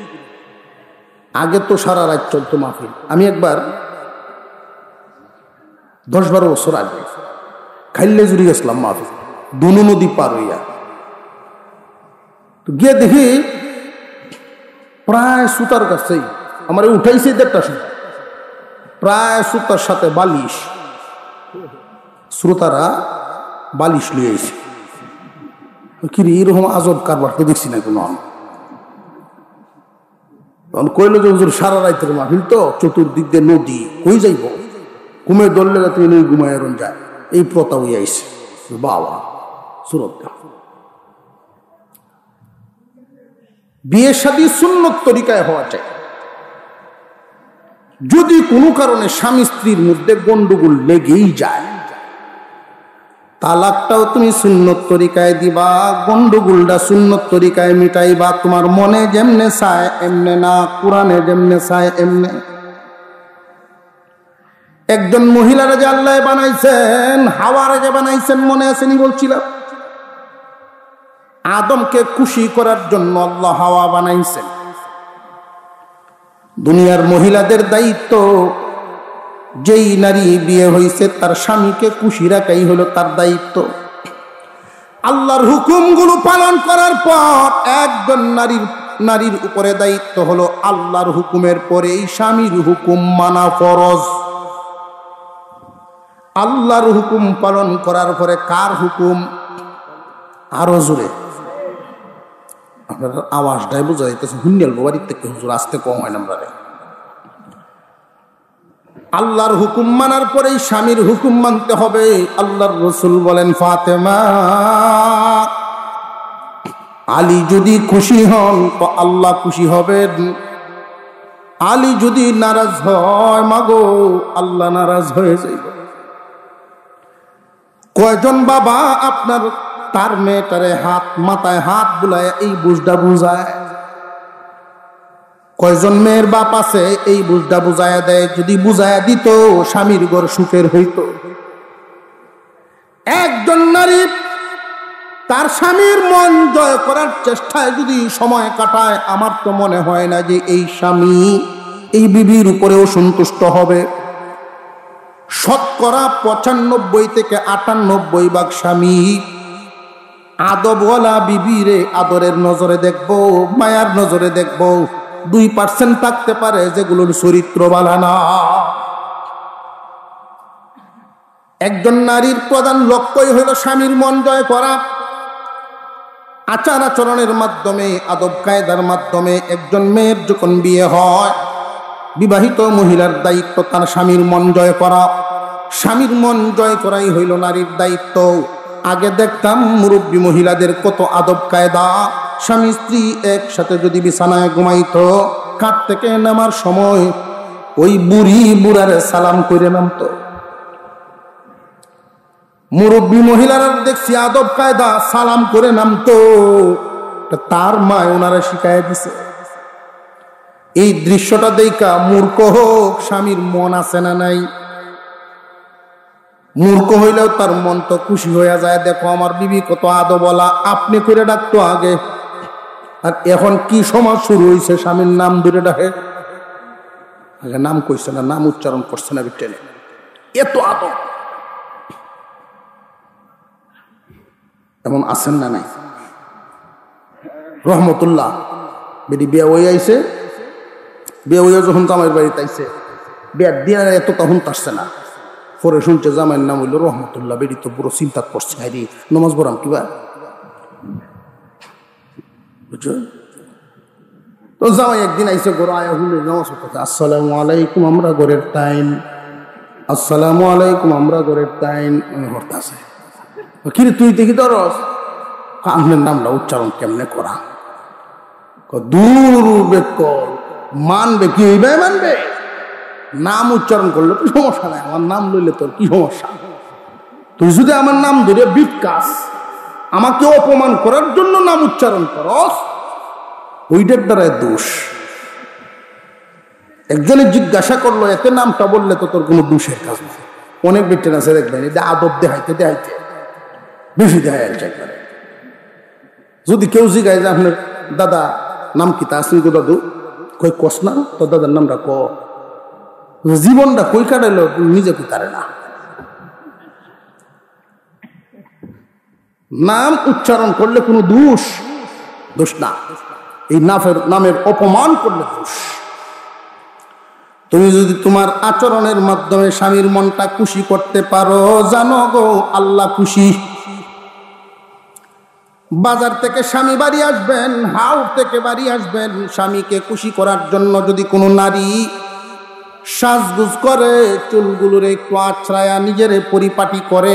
আগে তো সারা রাত চলতো মাহফিল। আমি একবার 10-12 বছর আগে খাইলে জুড়ি গেছিলাম মাহফিল, দুনু নদী পার হইয়া। তো গিয়ে দেখি প্রায় সুতার কাছেই আমার উঠাইছে 1:30টার সময়, প্রায় সুতার সাথে বালিশ, শ্রোতারা বালিশ লিয়ে আইছে। কি এরকম আজব কারবার তো দেখছি না কোনো। তখন কইল যে হুজুর সারা রাতের মাহফিল তো, চতুর্দিক দিয়ে নদী, কই যাইব, ঘুমে দললে যাতে নই ঘুমায় এরম যায়, এই প্রথা হয়ে আইছে। বাবা সুরত বিয়ে শাদী সুন্নত তরিকায় হওয়া চাই। যদি কোনো কারণে স্বামী স্ত্রীর মধ্যে গন্ডগোল লেগেই যায়, তালাকটাও তুমি সুন্নত তরিকায় দিবা, গন্ডগোলটা সুন্নত তরিকায় মিটাইবা। তোমার মনে যেমনে চায় এমনে না, কোরআনে যেমনে চায় এমনে। একজন মহিলারা যে আল্লাহ বানাইছেন, হাওয়ারে যে বানাইছেন, মনে আসেনি বলছিলাম, আদমকে খুশি করার জন্য আল্লাহ হাওয়া বানাইছেন। দুনিয়ার মহিলাদের দায়িত্ব, যেই নারী বিয়ে হয়েছে তার স্বামীকে খুশি রাখাই হলো তার দায়িত্ব। আল্লাহর হুকুমগুলো পালন করার পর একজন নারীর উপরে দায়িত্ব হলো আল্লাহর হুকুমের পরেই স্বামীর হুকুম মানা ফরজ। আল্লাহর হুকুম পালন করার পরে কার হুকুম? আরো জোরে আপনার আওয়াজটাই বোঝা যাইতেছে, হুন্ডাল বাড়ির থেকে হুজুর আসতে কম হয় না। আমরা আল্লাহর হুকুম মানার পরেই স্বামীর হুকুম মানতে হবে। আল্লাহর রাসূল বলেন, ফাতেমা, আলী যদি খুশি হন তো আল্লাহ খুশি হবেন, আলী যদি নারাজ হয় মাগো আল্লাহ নারাজ হয়ে যাইবে। কয়জন বাবা আপনার তার মেয়েটারে মাথায় হাত বুলায় এই বুঝটা বুঝায়? কয়জন মেয়ের বাপ আছে এই বুঝটা বুঝায়া দেয়? যদি বুঝায়া দিত স্বামীর ঘর সুখের হইত। একজন নারী তার স্বামীর মন জয় করার চেষ্টায় যদি সময় কাটায়, আমার তো মনে হয় না যে এই স্বামী এই বিবির উপরেও সন্তুষ্ট হবে। শতকরা 95 থেকে 98 ভাগ স্বামী আদবওয়ালা বিবিরে আদরের নজরে দেখবো, মায়ার নজরে দেখবো। 2% থাকতে পারে যেগুলোর চরিত্র ভালো না। একজন নারীর প্রধান লক্ষ্যই হলো স্বামীর মন জয় করা। আচার আচরণের মাধ্যমে, আদব কায়দার মাধ্যমে একজন মেয়ের যখন বিয়ে হয়, বিবাহিত মহিলার দায়িত্ব তার স্বামীর মন জয় করা। স্বামীর মন জয় করাই হইল নারীর দায়িত্ব। আগে দেখতাম মুরব্বী মহিলাদের কত আদব কায়দা। স্বামী স্ত্রী একসাথে যদি বিছানায় ঘুমাইতো, কাঠ থেকে নামার সময় ওই বুড়ি বুড়ারে সালাম করে নামতো। মুরব্বী মহিলারা দেখছি আদব কায়দা সালাম করে নামতো, তার মা ওনারা শিখায় দিছে। এই দৃশ্যটা দেখা মূর্খ হোক, স্বামীর মন আছে না নাই? মূর্খ হইলেও তার মন তো খুশি হয়ে যায়, দেখো আমার বিবি কত আদবওয়ালা, আপনি করে ডাকতো আগে। আর এখন কি সমাজ শুরু হয়েছে, স্বামীর নাম ধরে ডাকে। আগে নাম কইছে না, নাম উচ্চারণ করছে না, বিটেনে এত আদব। এমন আছেন না নাই? রহমতুল্লাহ বেটি বিয়া হয়ে আইছে, বিয়া হইয়া যখন জামাইয়ের বাড়িতে আইছে, বিয়ার দিয়ে এত তখন আসছে না। পরে শুনছে জামাইয়ের নাম হইল রহমতুল্লাহ। বেটি তো পুরো চিন্তা করছে, হাইরি নমাজ পড়াম কিবা, বুঝছো? তো জামাই একদিন আইসে ঘর আয়া হুলে নামাজ পড়তে, আসসালামু আলাইকুম আমরা ঘরের টাইম, আসসালামু আলাইকুম আমরা ঘরের টাইম করতে আছে। কিরে তুই দেখি ধরস, আপনার নামটা উচ্চারণ কেমনে করা? দূর বেকল মানবে, কি হইবে মানবে? নাম উচ্চারণ করলে তো সমস্যা নাই, আমার নাম লইলে তোর কি সমস্যা? তুই যদি আমার নাম ধরে বিকাশ আমাকে অপমান করার জন্য নাম উচ্চারণ করস, ওইটার দ্বারাই দোষ। একজনে জিজ্ঞাসা করলো এতে নামটা বললে তো তোর কোনো দোষের কাজ না। অনেক বেটেন আছে দেখবেন, এই যে আদব দেখাইতে দেখাইতে বেশি দেখায় একবারে। যদি কেউ জিজ্ঞাসা যে আপনার দাদা নাম কি, তা আসেন গো দাদু, কই কস না তোর দাদার নামটা ক। জীবনটা কই কাটাইলো নিজে কই তারে না। নাম উচ্চারণ করলে কোনো দোষ না, এই নামের অপমান করলে দোষ। তুমি যদি তোমার আচরণের মাধ্যমে স্বামীর মনটা খুশি করতে পারো, জানো গো আল্লাহ খুশি। বাজার থেকে স্বামী বাড়ি আসবেন, হাওড় থেকে বাড়ি আসবেন, স্বামীকে খুশি করার জন্য যদি কোনো নারী সাজগুজ করে, চুলগুলোর একটু আছড়ায়া নিজের পরিপাটি করে,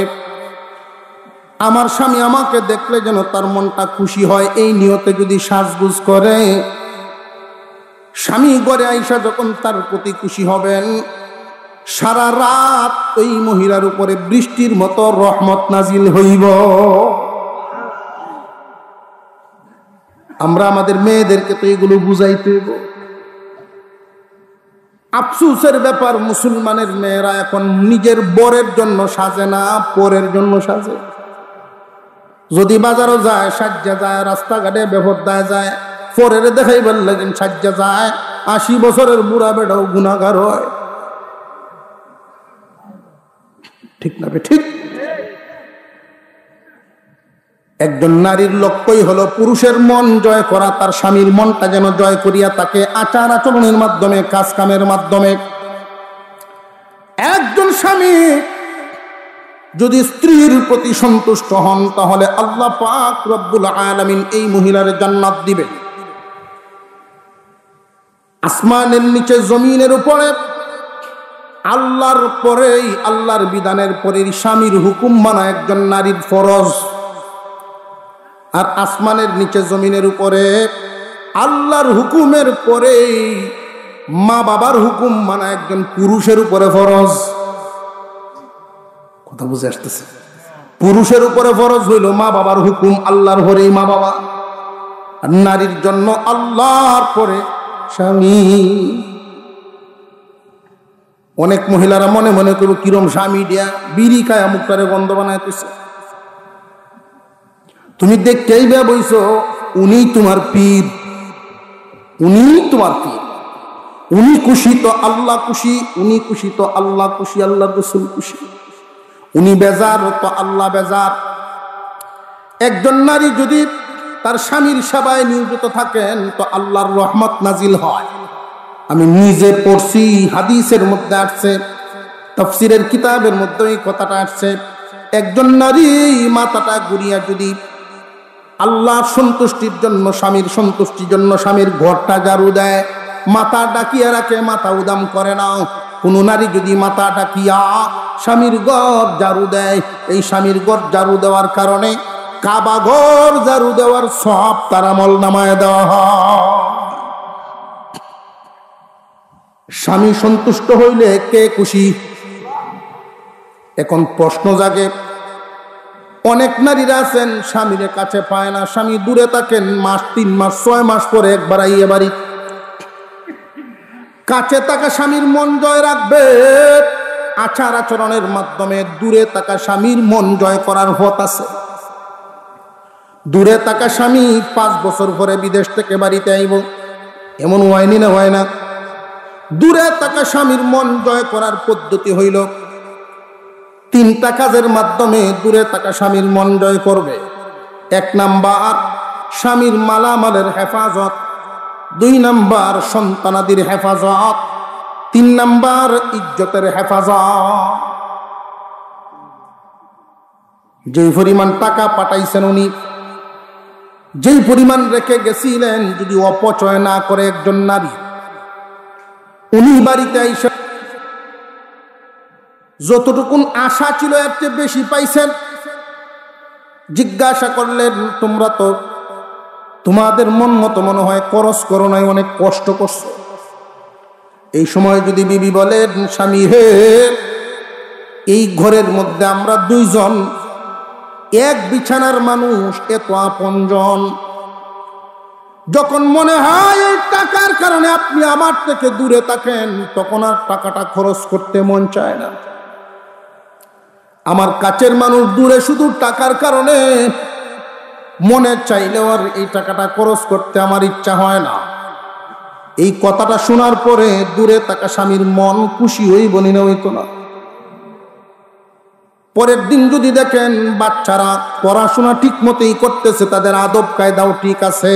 আমার স্বামী আমাকে দেখলে যেন তার মনটা খুশি হয়, এই নিয়তে যদি সাজগুজ করে, স্বামী ঘরে আইসা যখন তার প্রতি খুশি হবেন, সারা রাত ওই মহিলার উপরে বৃষ্টির মতো রহমত নাজিল হইব। আমরা আমাদের মেয়েদেরকে তো এগুলো বুঝাইতে হইব। আফসোসের ব্যাপার, মুসলমানের মেয়েরা এখন নিজের বরের জন্য সাজে না, পরের জন্য সাজে। যদি বাজারও যায় সাজ্জা যায়, রাস্তাঘাটে বেপরদায় যায়, পরের দেখাইবার লাগেন সাজ্জা যায়। 80 বছরের বুড়া বেটাও গুনাহগার হয়, ঠিক না? ঠিক। একজন নারীর লক্ষ্যই হলো পুরুষের মন জয় করা, তার স্বামীর মনটা যেন জয় করিয়া তাকে আচার আচরণের মাধ্যমে, কাজ কামের মাধ্যমে। একজন স্বামী যদি স্ত্রীর প্রতি সন্তুষ্ট হন, তাহলে আল্লাহ পাক রব্বুল আলামিন এই মহিলার জান্নাত দিবেন। আসমানের নিচে জমিনের উপরে আল্লাহর পরেই, আল্লাহর বিধানের পরেই স্বামীর হুকুম মানা একজন নারীর ফরজ। আর আসমানের নিচে জমিনের উপরে আল্লাহর হুকুমের পরেই মা বাবার হুকুম মানা একজন পুরুষের উপরে ফরজ। কথা বুঝে আসতেছে? পুরুষের উপরে ফরজ হইল মা বাবার হুকুম, আল্লাহর পরেই মা বাবা। আর নারীর জন্য আল্লাহর পরে স্বামী। অনেক মহিলারা মনে মনে করবো কিরম স্বামী দিয়া বিড়ি খায়া মুখটারে গন্ধ বানাইতেছে। তুমি দেখতেই বে বইছো, উনি তোমার পীর, উনি তোমার পীর। উনি খুশি তো আল্লাহ খুশি, উনি খুশি তো আল্লাহ খুশি, আল্লাহ রসুল খুশি। উনি বেজার তো আল্লাহ বেজার। একজন নারী যদি তার স্বামীর সেবায় নিয়োজিত থাকেন তো আল্লাহর রহমত নাজিল হয়। আমি নিজে পড়ছি, হাদিসের মধ্যে আসছে, তাফসীরের কিতাবের মধ্যে এই কথাটা আসছে। একজন নারী মাথাটা ঘুরিয়া যদি আল্লাহর সন্তুষ্টির জন্য, স্বামীর সন্তুষ্টির জন্য স্বামীর ঘরটা ঝাড়ু দেয়, মাথা ডাকিয়া রাখে, মাথা উদাম করে না। কোন নারী যদি মাথা ডাকিয়া স্বামীর ঘর ঝাড়ু দেয়, এই স্বামীর ঘর ঝাড়ু দেওয়ার কারণে কাবা ঘর ঝাড়ু দেওয়ার সব তার আমল নামায় দেওয়া হয়। স্বামী সন্তুষ্ট হইলে কে খুশি? এখন প্রশ্ন জাগে, অনেক নারীরা আছেন স্বামীর কাছে পায় না, স্বামী দূরে থাকেন, মাস 3 মাস 6 মাস পরে একবার আইয়ে বাড়ি। কাছে থাকা স্বামীর মন জয় রাখবে আচার আচরণের মাধ্যমে। দূরে থাকা স্বামীর মন জয় করার পথ আছে। দূরে থাকা স্বামী 5 বছর পরে বিদেশ থেকে বাড়িতে আইব, এমন হয়নি না? হয় না? দূরে থাকা স্বামীর মন জয় করার পদ্ধতি হইল 3টা কাজের মাধ্যমে দূরে থাকা স্বামীর মন জয় করবে। 1 নাম্বার স্বামীর মালামালের হেফাজত, 2 নাম্বার সন্তানাদির হেফাজত, 3 নাম্বার ইজ্জতের হেফাজত। যেই পরিমাণ টাকা পাঠাইছেন উনি, যেই পরিমাণ রেখে গেছিলেন, যদি অপচয় না করে একজন নারী, উনি বাড়িতে আইসা যতটুকুন আশা ছিল এর চেয়ে বেশি পাইছেন। জিজ্ঞাসা করলেন, তোমরা তো তোমাদের মন মতো মনে হয় খরচ করো নাই, অনেক কষ্ট করছো। এই সময় যদি বিবি বলেন, স্বামী হে, এই ঘরের মধ্যে আমরা 2 জন, এক বিছানার মানুষ, এত আপনজন। যখন মনে হয় এই টাকার কারণে আপনি আমার থেকে দূরে থাকেন, তখন আর টাকাটা খরচ করতে মন চায় না। আমার কাছের মানুষ দূরে শুধু টাকার কারণে, মনে চাইলেও আর এই টাকাটা খরচ করতে আমার ইচ্ছা হয় না। এই কথাটা শোনার পরে দূরে থাকা স্বামীর মন খুশি হইব না? হইতো না। পরের দিন যদি দেখেন বাচ্চারা পড়াশোনা ঠিক মতোই করতেছে, তাদের আদব কায়দাও ঠিক আছে,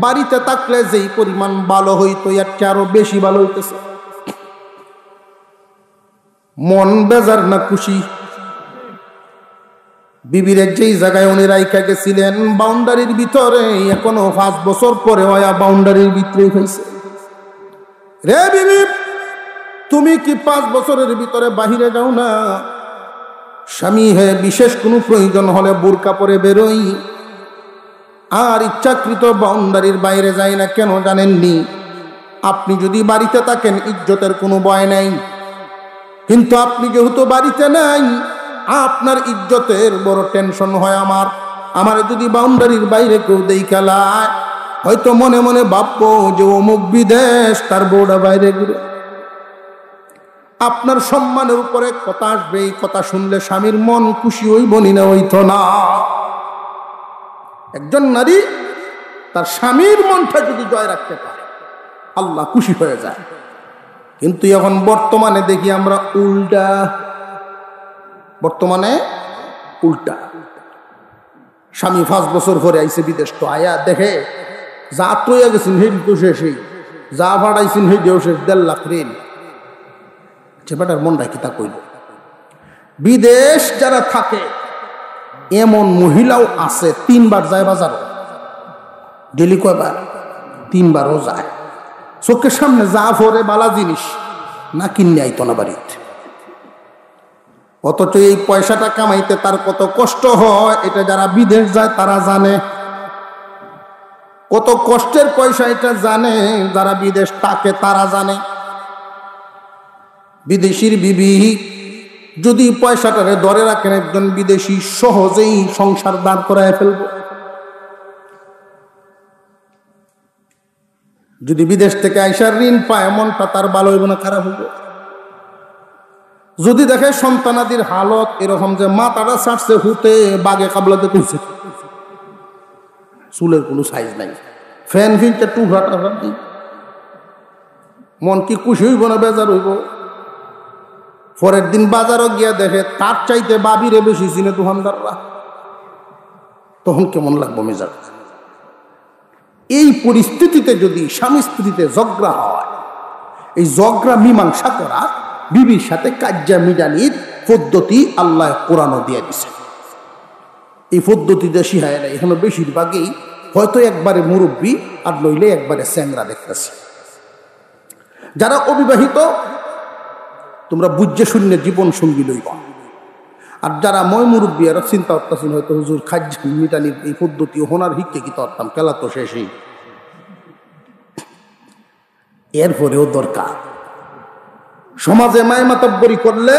বাড়িতে থাকলে যেই পরিমাণ ভালো হইতো এর চেয়ে আরো বেশি ভালো হইতেছে, মন বেজার না খুশি? বিবির যেই জায়গায় উনি রাইখা গেছিলেন বাউন্ডারির ভিতরে, এখনো 5 বছর পরে হয় বাউন্ডারির ভিতরে হয়েছে। রে বিবি, তুমি কি 5 বছরের ভিতরে বাহিরে যাও না? স্বামী হে, বিশেষ কোনো প্রয়োজন হলে বোরকা পরে বেরোই, আর ইচ্ছাকৃত বাউন্ডারির বাইরে যাই না। কেন জানেননি? আপনি যদি বাড়িতে থাকেন ইজ্জতের কোনো ভয় নাই, কিন্তু আপনি যেহেতু বাড়িতে নাই, আপনার ইজ্জতের বড় টেনশন হয়। আমার যদি বাউন্ডারির বাইরে কেউ দেখালায়, হয়তো মনে মনে ভাববো যে অমুক বিদেশ, তার বউটা বাইরে ঘুরে। আপনার সম্মানের উপরে কথা আসবে, এই কথা শুনলে স্বামীর মন খুশি হইব না? হইতো না। একজন নারী তার স্বামীর মনটা যদি জয় রাখতে পারে, আল্লাহ খুশি হয়ে যায়। কিন্তু এখন বর্তমানে দেখি আমরা উল্টা। বর্তমানে উল্টা। স্বামী 5 বছর পরে আইসে বিদেশ, তো আয়া দেখে যা তৈয়া গেছেন হেই তো শেষই, যা ভাড়াইছেন হেই দেও শেষ, 1.5 লাখ ঋণ। চেপাটার মন রাখি তা কইল। বিদেশ যারা থাকে এমন মহিলাও আছে 3 বার যায় বাজারও। ডেলি কয়বার? 3 বারও যায়। চোখের সামনে যা ভরে বালা জিনিস না কিনে আইতো না বাড়িতে। অথচ এই পয়সাটা কামাইতে তার কত কষ্ট হয়, এটা যারা বিদেশ যায় তারা জানে। কত কষ্টের পয়সা এটা জানে যারা বিদেশ থাকে, তারা জানে। বিদেশির বিবি যদি পয়সাটারে ধরে রাখেন, একজন বিদেশি সহজেই সংসার দাঁড় করায় ফেলব। যদি বিদেশ থেকে আইসার ঋণ পায়, মনটা তার ভালো হইব না খারাপ হইব? যদি দেখে সন্তানাদির হালত এরকম যে মাথাটা ছাড়ছে হুতে বাগে কাবলাতে তুলছে, চুলের কোনো সাইজ নাই, ফ্যান ফিনটা টুকরাটা নেই, মন কি খুশি হইব না বেজার হইব? পরের দিন বাজারও গিয়া দেখে তার চাইতে বাবিরে বেশি চিনে দোকানদাররা। তখন কেমন লাগবো মেজাজ? এই পরিস্থিতিতে যদি স্বামী স্ত্রীতে ঝগড়া হয়, এই ঝগড়া মীমাংসা করা বিবির সাথে কাজ্জা মিডানির পদ্ধতি আল্লাহ কোরআনও দিয়ে দিছে। এই পদ্ধতিতে শিখায় না। এখানে বেশিরভাগই হয়তো একবারে মুরব্বী আর নইলে একবারে স্যাংরা দেখতেছে। যারা অবিবাহিত তোমরা বুঝে শূন্য জীবন সঙ্গী লইবা, আর যারা ময় মুরব্বী এরা চিন্তা করতেছেন হয়তো হুজুর খাজ্জা মিটানির এই পদ্ধতি হোনার হিককে কি করতাম, খেলা তো শেষই। এরপরেও দরকার সমাজে মায় মাতাব্বরি করলে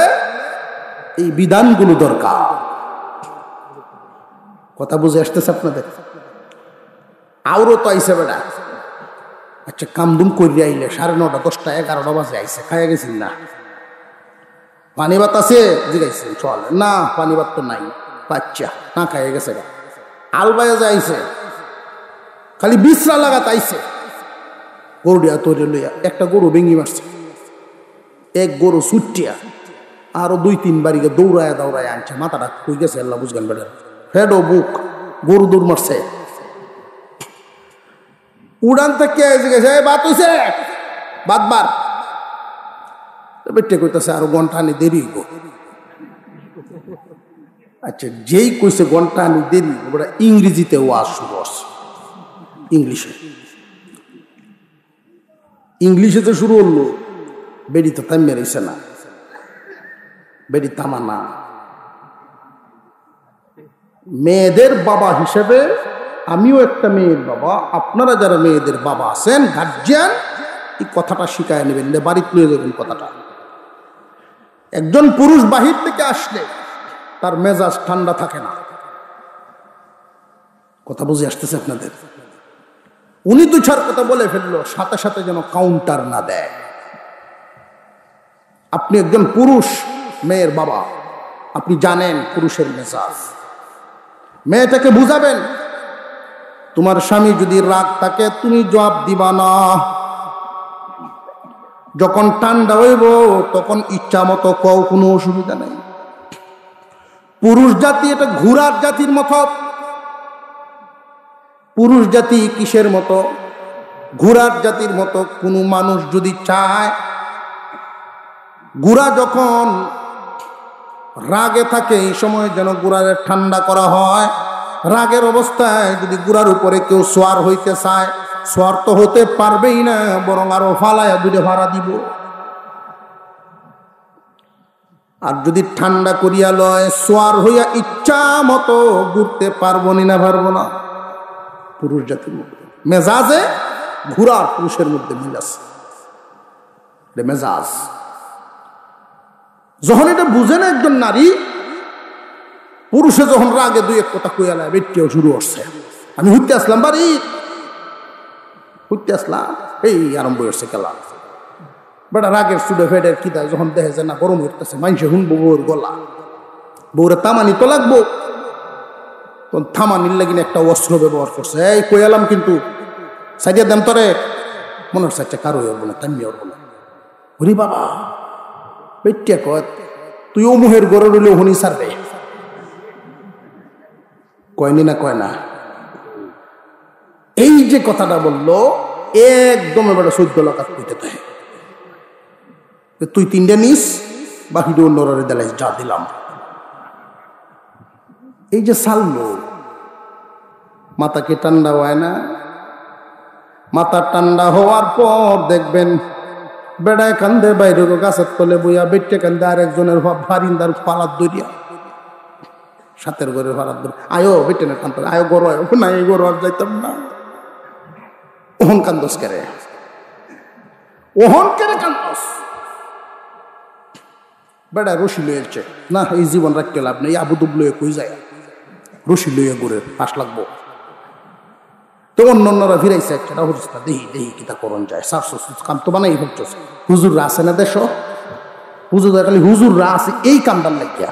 এই বিধানগুলো দরকার। কথা বুঝে আসতেছে আপনাদের? আরো তো আইসে বেড়া, আচ্ছা কামদুম করিয়া আইলে 9:30 10টা 11টা বাজে আইসে, খাইয়া গেছেন না? পানি ভাত আছে জিগাইছেন, চল না পানি ভাত তো নাই, বাচ্চা না খাইয়া গেছে। আলবায়া যে আইসে খালি বিশ্রা লাগাত আইসে, গরুডিয়া তৈরি লইয়া একটা গরু ভেঙি মারছে, এক গরু ছুটিয়া আরো 2-3 বাড়িকে দৌড়ায় দৌড়ায় আনছে, মাথাটা কই গেছে আল্লাহ বুঝবেন বেড়া, হেড ও বুক গরু দৌড় মারছে। উড়ান থেকে গেছে বাত হইছে বাদবার বেটে কইতাছে আরো ঘন্টা আনি দেরি হইব। আচ্ছা যেই কইছে ঘন্টা আনি দেরি ওটা ইংরেজিতে ওয়াজ শুরু হচ্ছে, ইংলিশে তো শুরু হলো, বেড়ি তো থামিয়ে রয়েছে না, বেড়ি থামা না। মেয়েদের বাবা হিসেবে আমিও একটা মেয়ের বাবা, আপনারা যারা মেয়েদের বাবা আছেন গার্জিয়ান, এই কথাটা শিখায় নেবেন, বাড়িতে নিয়ে যাবেন কথাটা। একজন পুরুষ বাহির থেকে আসলে তার মেজাজ ঠান্ডা থাকে না। কথা বুঝে আসতেছে আপনাদের? উনি 2-4 কথা বলে ফেললো, সাথে সাথে যেন কাউন্টার না দেয়। আপনি একজন পুরুষ মেয়ের বাবা, আপনি জানেন পুরুষের মেজাজ। মেয়েটাকে বুঝাবেন তোমার স্বামী যদি রাগ থাকে তুমি জবাব দিবা না, যখন ঠান্ডা হইব তখন ইচ্ছা মতো কও, কোনো অসুবিধা নেই। পুরুষ জাতি এটা ঘোড়ার জাতির মতো। পুরুষ জাতি কিসের মতো? ঘোড়ার জাতির মতো। কোনো মানুষ যদি চায়, ঘোড়া যখন রাগে থাকে এই সময় যেন ঘোড়ারে ঠান্ডা করা হয়। রাগের অবস্থায় যদি ঘোড়ার উপরে কেউ সোয়ার হইতে চায়, সোয়ার তো হতে পারবেই না, বরং আরো ফালায়া দুটো ভাড়া দিব। আর যদি ঠান্ডা করিয়া লয়, সোয়ার হইয়া ইচ্ছা মতো ঘুরতে পারবো না, পারবো না। পুরুষ জাতির মধ্যে মেজাজে ঘোড়া আর পুরুষের মধ্যে মিল আছে, মেজাজ। যখন এটা বুঝে না একজন নারী, পুরুষে যখন রাগে 2-1 কথা কইয়া লায়, বেটিও শুরু করছে, আমি হইতে আসলাম বাড়ি, হইতে আসলাম, এই আরম্ভ হচ্ছে খেলা। বেটা রাগের সুডে ফেডের কি দেয়, যখন দেখে যে না গরম হইতেছে, মানুষে শুনবো বউর গলা, বউরে তামানি তো লাগবো, তখন থামানির লাগিন একটা অস্ত্র ব্যবহার করছে। এই কই এলাম কিন্তু সাইডিয়া দেন তরে, মনে হচ্ছে একটা কারো হবো না, তামিয়া হবো না। হরি বাবা বেটিয়া কয় তুই ও মুহের গড়ে রইলে হনি সারবে, কয়নি না কয় না। এই যে কথাটা বললো একদম এবার 14 লাখ কইতে থাকে, তুই 3টা নিস, বাকি অন্যরে দিলাই, যা দিলাম। এই যে সাললো, মাথাকে ঠান্ডা হয় না? মাথা ঠান্ডা হওয়ার পর দেখবেন বেড়ায় কান্দে বাইরে গাছের তলে বইয়া, বেটে কান্দে আরেকজনের বারিন্দার পালার দরিয়া, সাতের ঘরের পালার দরিয়া। আয়ো বেটে না কান্দ, আয়ো গরো, আয়ো না, এই গরো আর যাইতাম না। ওহন কান্দস কেরে, ওহন কেরে কান্দস? বেড়ায় রশি লইছে না, এই জীবন রাখতে লাভ নেই, আবু দুব লইয়ে কই যায়, রশি লইয়া ঘুরে পাশ লাগবো। তো অন্যরা ফিরাইছে, একটা হরিস্তা দেহি দেহি কিতা করণ যায়, কাম তো বানাই হচ্ছে। হুজুররা আছে না দেশ, হুজুর খালি হুজুররা আছে এই কামদার লাগিয়া,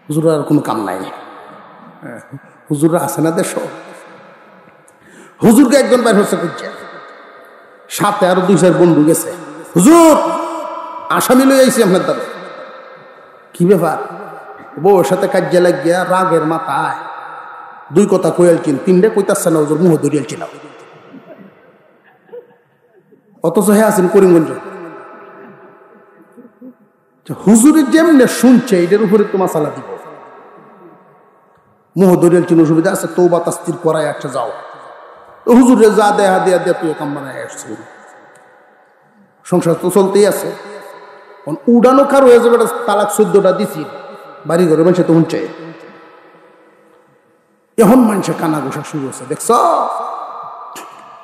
হুজুর আর কোনো কাম নাই। হুজুররা আছে না দেশ, হুজুরকে একজন বাইর হচ্ছে বুঝছে, সাথে আরো 2-4 বন্ধু গেছে, হুজুর আসামি লই আইছি আপনার দ্বারা। কি ব্যাপার? বউয়ের সাথে কাজে লাগিয়া রাগের মাথায় 2 কথা কইলছেন, 3টে কইতাছে না, ওজোর মুহ ধরিয়েছিল। অথচ হে আছেন করিমগঞ্জ। হুজুরের যেমনে শুনছে এটার উপরে তো মাসালা দিব। মুহ ধরিয়েছেন, অসুবিধা আছে, তওবা তাস্তির করায় একটা যাও। তো হুজুরে যা দেয়া দেয়া দেয়া তুই কাম বানায় আসছে। সংসার তো চলতেই আছে। উড়ানো কার হয়ে যাবে, তালাক 14টা দিছি, বাড়ি ঘরে মানুষে তো উঞ্চে। এখন মানুষে কানা গোসা শুরু হচ্ছে। দেখছ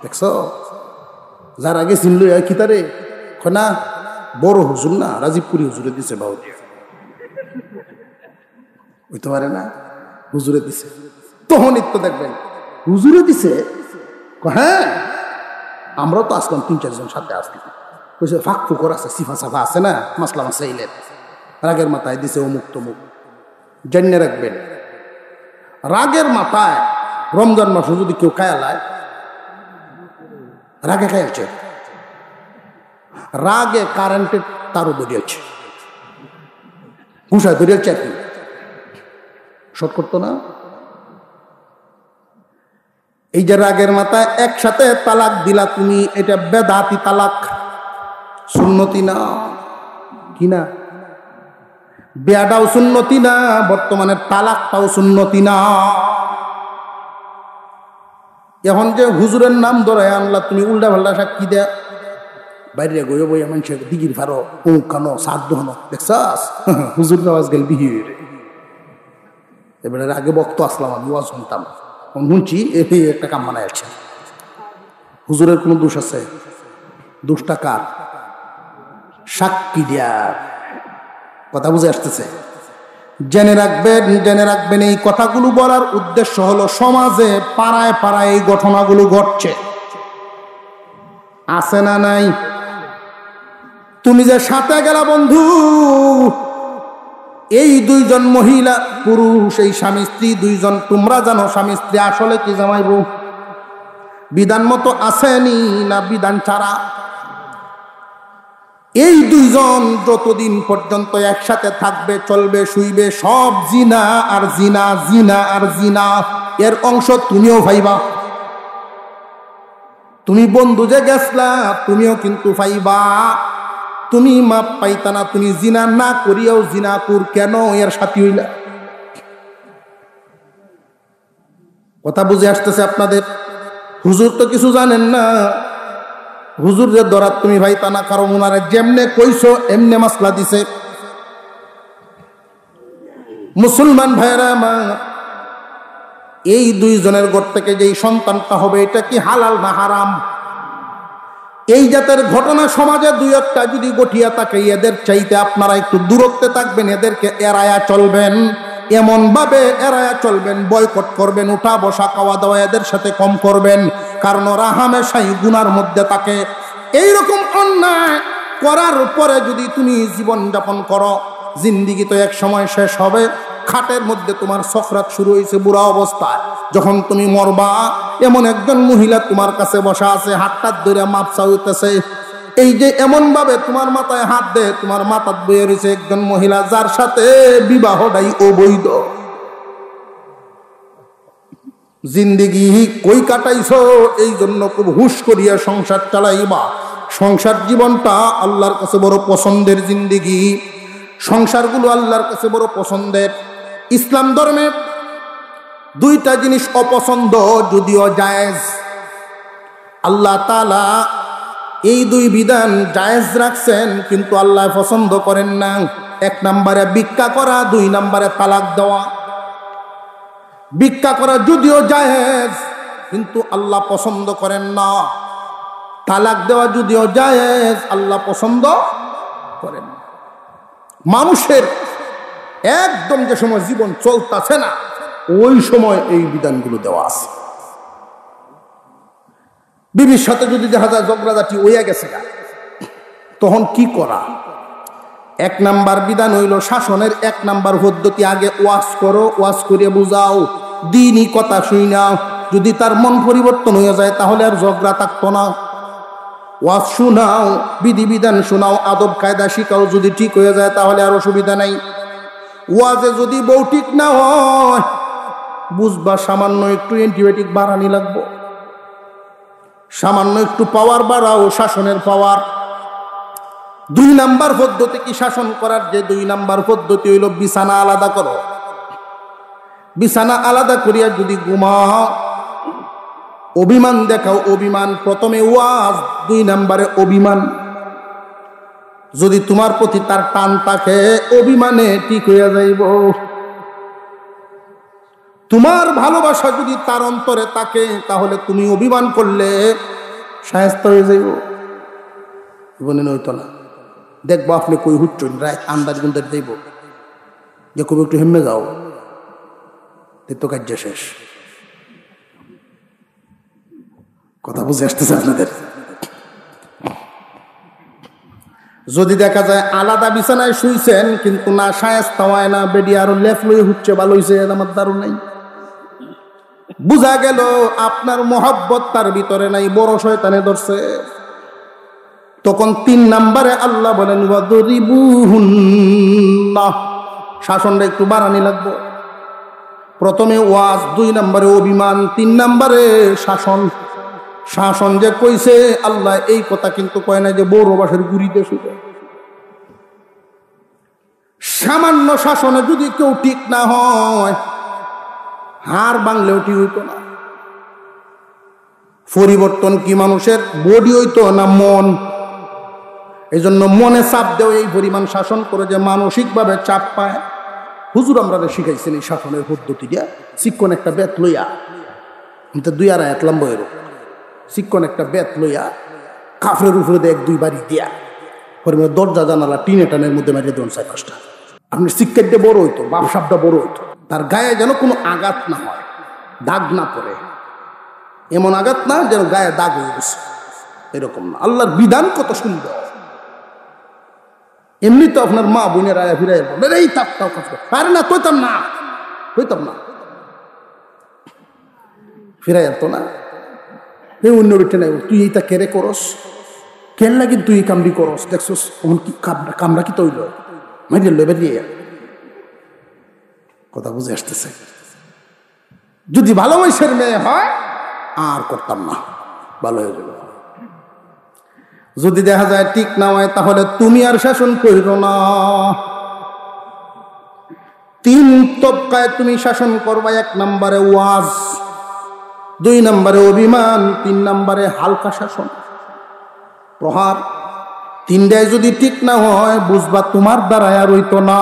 দেখছ, যার আগে চিনল খিতারে না, বড় হুজুর না, রাজীবপুরি হুজুরে দিছে, বাউরিয়া হইতে পারে না, হুজুরে দিছে। তখন তো দেখবেন হুজুরে দিছে। হ্যাঁ, আমরাও তো আসলাম, 3-4 জন সাথে আসলাম। ফাঁক ফুকর আছে, সিফা সাফা আছে না, মাসলা মাসাইলের। রাগের মাথায় দিছে অমুক তমুক। জানিয়ে রাখবেন, রাগের মাথায় রমজান মাসে যদি কেউ কায়ালায়, রাগে খাইছে, রাগে কারেন্টের তারও ধরিয়েছে, ঘুষায় ধরিয়েছে আর কি, শর্ট করতো না। এই যে রাগের মাথায় একসাথে তালাক দিলা তুমি, এটা বেদাতি তালাক, সুন্নতি না। কি না? বিয়াটাও সুন্নতি না, বর্তমানে তালাকটাও সুন্নতি না। এখন যে হুজুরের নাম ধরে আনলা তুমি, উল্টা পাল্টা সাক্ষী দেয়া, বাইরে গইয়ে বইয়া মানুষের দিগির ফারো উঁক খানো সাত দোহানো, দেখছাস হুজুর আওয়াজ গেল বিহির। এবারে আগে বক্ত আসলাম, আমি ওয়াজ শুনতাম, শুনছি এই একটা কাম বানায় আছে। হুজুরের কোনো দোষ আছে? দোষটা কার? সাক্ষী দেয়ার। কথা বুঝে আসতেছে? জেনে রাখবেন, জেনে রাখবেন, এই কথাগুলো বলার উদ্দেশ্য হলো সমাজে পাড়ায় পাড়ায় এই ঘটনাগুলো ঘটছে, আছে না নাই? তুমি যে সাথে গেলা বন্ধু, এই 2 জন মহিলা পুরুষ, এই স্বামী স্ত্রী 2 জন, তোমরা জানো স্বামী স্ত্রী আসলে কি জামাই বউ? বিধান মতো আসেনি না বিধান ছাড়া? এই 2 জন যতদিন পর্যন্ত একসাথে থাকবে, চলবে, শুইবে, সব জিনা আর জিনা, জিনা আর জিনা, এর অংশ তুমিও ভাইবা। তুমি বন্ধু যে গেছলা, তুমিও কিন্তু ভাইবা। তুমি মাপ পাইতা না, তুমি জিনা না করিয়াও জিনা কুর কেন এর সাথী হইলা? কথা বুঝে আসতেছে আপনাদের? হুজুর তো কিছু জানেন না। হুজুর যে দরাত তুমি ভাইতা না, কারণ ওনারে যেমনে কইছো এমনে মাসলা দিছে। মুসলমান ভাইরা আমার, এই 2 জনের ঘর থেকে যেই সন্তানটা হবে, এটা কি হালাল না হারাম? এই জাতের ঘটনা সমাজে 2-1টা যদি গঠিয়া থাকে, এদের চাইতে আপনারা একটু দূরত্বে থাকবেন, এদেরকে এড়ায়া চলবেন, এমন ভাবে এড়ায়া চলবেন, বয়কট করবেন, উঠা বসা খাওয়া দাওয়া এদের সাথে কম করবেন, কারণ ওরা হামেশাই গুনার মধ্যে থাকে। এইরকম অন্যায় করার পরে যদি তুমি জীবন যাপন করো, জিন্দিগি তো এক সময় শেষ হবে। খাটের মধ্যে তোমার সখরাত শুরু হয়েছে বুড়া অবস্থায়, যখন তুমি মরবা, এমন একজন মহিলা তোমার কাছে বসা আছে, হাতটা ধরে মাপসা হইতেছে। এই যে এমন ভাবে তোমার মাথায় হাত দে, তোমার মাথা বয়ে রয়েছে একজন মহিলা, যার সাথে বিবাহটাই অবৈধ। জিন্দিগি কই কাটাইছো, এই জন্য খুব হুশ করিয়া সংসার চালাইবা। সংসার জীবনটা আল্লাহর কাছে বড় পছন্দের জিন্দিগি, সংসারগুলো আল্লাহর কাছে বড় পছন্দের। ইসলাম ধর্মে 2টা জিনিস অপছন্দ, যদিও জায়েজ। আল্লাহ তাআলা এই 2 বিধান জায়েজ রাখছেন, কিন্তু আল্লাহ পছন্দ করেন না। 1 নম্বরে ভিক্ষা করা, 2 নম্বরে তালাক দেওয়া। ভিক্ষা করা যদিও জায়েজ, কিন্তু আল্লাহ পছন্দ করেন না। তালাক দেওয়া যদিও জায়েজ, আল্লাহ পছন্দ করেন না। মানুষের একদম যে সময় জীবন চলতেছে না, ওই সময় এই বিধানগুলো দেওয়া আছে। বিবির সাথে যদি দেখা যায় ঝগড়াঝাটি হইয়া গেছে, তখন কি করা? 1 নাম্বার বিধান হইল শাসনের 1 নাম্বার পদ্ধতি, আগে ওয়াজ করো, ওয়াজ করিয়া বুঝাও, দিনই কথা শুই না। যদি তার মন পরিবর্তন হয়ে যায়, তাহলে আর ঝগড়া থাকতো না। ওয়াজ শোনাও, বিধিবিধান শোনাও, আদব কায়দা শিখাও, যদি ঠিক হয়ে যায় তাহলে আর অসুবিধা নাই। ওয়াজে যদি বউ ঠিক না হয়, বুঝবা সামান্য একটু অ্যান্টিবায়োটিক বাড়ানি লাগবো, সামান্য একটু পাওয়ার বাড়াও, শাসনের পাওয়ার। 2 নাম্বার পদ্ধতি কি শাসন করার? যে 2 নাম্বার পদ্ধতি হইল বিছানা আলাদা করো। বিছানা আলাদা করিয়া যদি ঘুমাও, অভিমান দেখাও, অভিমান। প্রথমে ওয়াজ, 2 নাম্বারে অভিমান। যদি তোমার প্রতি তার টান থাকে, অভিমানে ঠিক হইয়া যাইব। তোমার ভালোবাসা যদি তার অন্তরে থাকে, তাহলে তুমি অভিমান করলে শায়েস্তা হয়ে যাইব। জীবনে নইতো না। দেখবো আপনি কই হুচ্ছেন, রায় আন্দাজ গুন্দাজ দেব যে কবি একটু হেমে যাও, তো কার্য শেষ। কথা বুঝে আসতেছে আপনাদের? যদি দেখা যায় আলাদা বিছানায় শুইছেন, কিন্তু না শায়েস্তা হয় না, বেডি আরো লেফ লই হুচ্ছে, ভালো হইছে, আমার দারুণ নাই, বুঝা গেল আপনার মহব্বত তার ভিতরে নাই, বড় শয়তানে ধরছে। তখন 3 নাম্বারে আল্লাহ বলেন ওয়াদরিবুহুন্না, শাসনটা একটু বাড়ানি লাগবে। প্রথমে ওয়াজ, 2 নাম্বারে অভিমান, 3 নাম্বারে শাসন। শাসন যে কইছে আল্লাহ, এই কথা কিন্তু কয় না যে বড় বাসের গুড়িতে শুধু। সামান্য শাসনে যদি কেউ ঠিক না হয়, হার বাংলেও ঠিক হইতো না। পরিবর্তন কি মানুষের বডি হইতো না মন? এই জন্য মনে চাপ দেও এই পরিমাণ শাসন করে যে মানসিকভাবে চাপ পায়। হুজুর আমরা শিখাইছেন এই শাসনের পদ্ধতিটা। শিক্ষণ একটা বেত লইয়া, 2 আড়াই লম্বা এর শিক্ষণ একটা বেত লইয়া কাফরের উপরে 1-2 বাড়ি দিয়া, পরিমাণ দরজা জানালা টিনে টানের মধ্যে মারিয়ে দেন 4-5টা। আপনি শিক্ষাটা বড় হইতো, বাপসাপটা বড় হইতো, তার গায়ে যেন কোনো আঘাত না হয়, দাগ না পড়ে। এমন আঘাত না যেন গায়ে দাগ হয়ে গেছে, এরকম না। আল্লাহর বিধান কত সুন্দর। এমনি তো আপনার মা বোনের আয়া ফিরাই বলেন এই তাপটাও কাজ করে, আরে না কইতাম না, কইতাম না, ফিরাই আনতো না। এই অন্য বেটে নাই, তুই এইটা কেড়ে করস, কেন লাগি তুই কামড়ি করস, দেখছস ওমন কি কামড়া কি তৈল মাইল বেরিয়ে। কথা বুঝে আসতেছে? যদি ভালোবাসার মেয়ে হয় আর করতাম না, ভালো হয়ে যাবে। যদি দেখা যায় ঠিক না হয়, তাহলে তুমি আর শাসন করিও না। 3 তবকায় তুমি শাসন করবা। 1 নাম্বারে ওয়াজ, 2 নাম্বারে অভিমান, 3 নাম্বারে হালকা শাসন, প্রহার। 3টায় যদি ঠিক না হয়, বুঝবা তোমার দ্বারা আর হইতো না।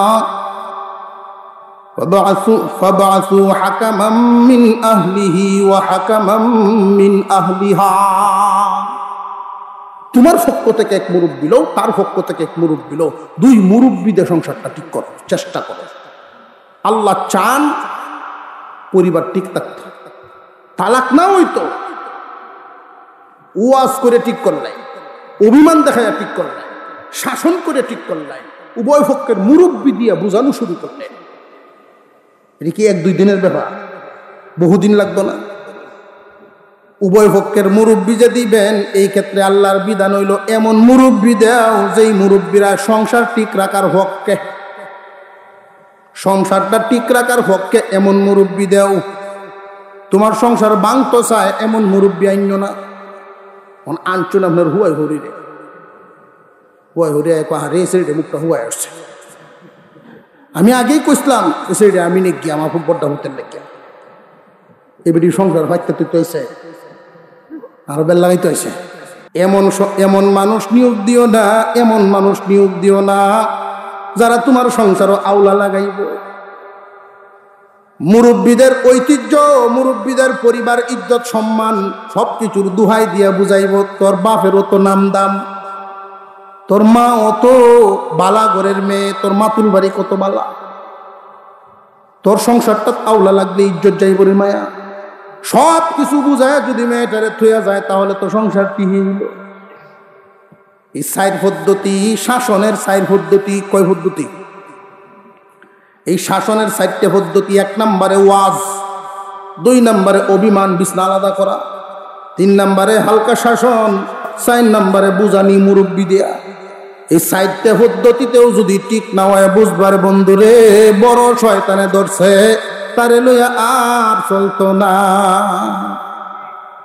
ফাবআসু হাকামান মিন আহলিহি ওয়া হাকামান মিন আহলিহা। তোমার পক্ষ থেকে 1 মুরব্বি লও, তার পক্ষ থেকে 1 মুরব্বি লও, 2 মুরব্বিদের সংসারটা ঠিক করো, চেষ্টা করো। আল্লাহ চান পরিবার ঠিক থাকতো, তালাক না হইতো। ওয়াজ করে ঠিক করলাই, অভিমান দেখায় ঠিক করলাই, শাসন করে ঠিক করলাই, উভয় পক্ষের মুরব্বি দিয়া বোঝানো শুরু করলেন। এটা কি 1-2 দিনের ব্যাপার? বহুদিন লাগতো না। উভয় পক্ষের মুরব্বি যে দিবেন, এই ক্ষেত্রে আল্লাহর বিধান হইল এমন মুরব্বি দাও যেই মুরব্বিরা সংসার ঠিক রাখার পক্ষে, সংসারটা ঠিক রাখার পক্ষে এমন মুরব্বি দাও। তোমার সংসার ভাঙতো চায় এমন মুরব্বি আইন না। আনছুন আপনার হুয়াই হরিরে, হুয়াই হরিয়া রে সেটা মুখটা হুয়াই আসছে। আমি আগেই কইসলাম সেটা আমি নেই গিয়ে আমার খুব বড্ডা হতেন লেগে এবারে সংসার ভাইতে তুই তৈছে আরো বেল লাগাইতে হয়েছে। এমন মানুষ নিয়োগ দিও না, এমন মানুষ নিয়োগ দিও না যারা তোমার সংসারও আওলা লাগাইব। মুরব্বীদের ঐতিহ্য, মুরব্বীদের পরিবার, ইজ্জত, সম্মান সবকিছুর দুহাই দিয়া বুঝাইব তোর বাপের অত নাম দাম, তোর মা অত বালা ঘরের মেয়ে, তোর মাতুল বাড়ি কত বালা, তোর সংসারটা আওলা লাগলে ইজ্জত যাইবরে মায়া, সব কিছু বুঝায় যদি মেয়েটারে থুয়া যায় তাহলে তো সংসার টিহিয়ে হইল। এই 4 পদ্ধতি, শাসনের 4 পদ্ধতি। কয় পদ্ধতি? এই শাসনের 4টে পদ্ধতি। 1 নম্বরে ওয়াজ, 2 নম্বরে অভিমান, বিছনা আলাদা করা, 3 নম্বরে হালকা শাসন, 4 নম্বরে বুঝানি মুরব্বি দেয়া। এই সাইডটা পদ্ধতিতেও যদি ঠিক না হয় বুঝবার বন্ধুরে বড় শয়তানে ধরছে, তারে লইয়া আর চলতো না।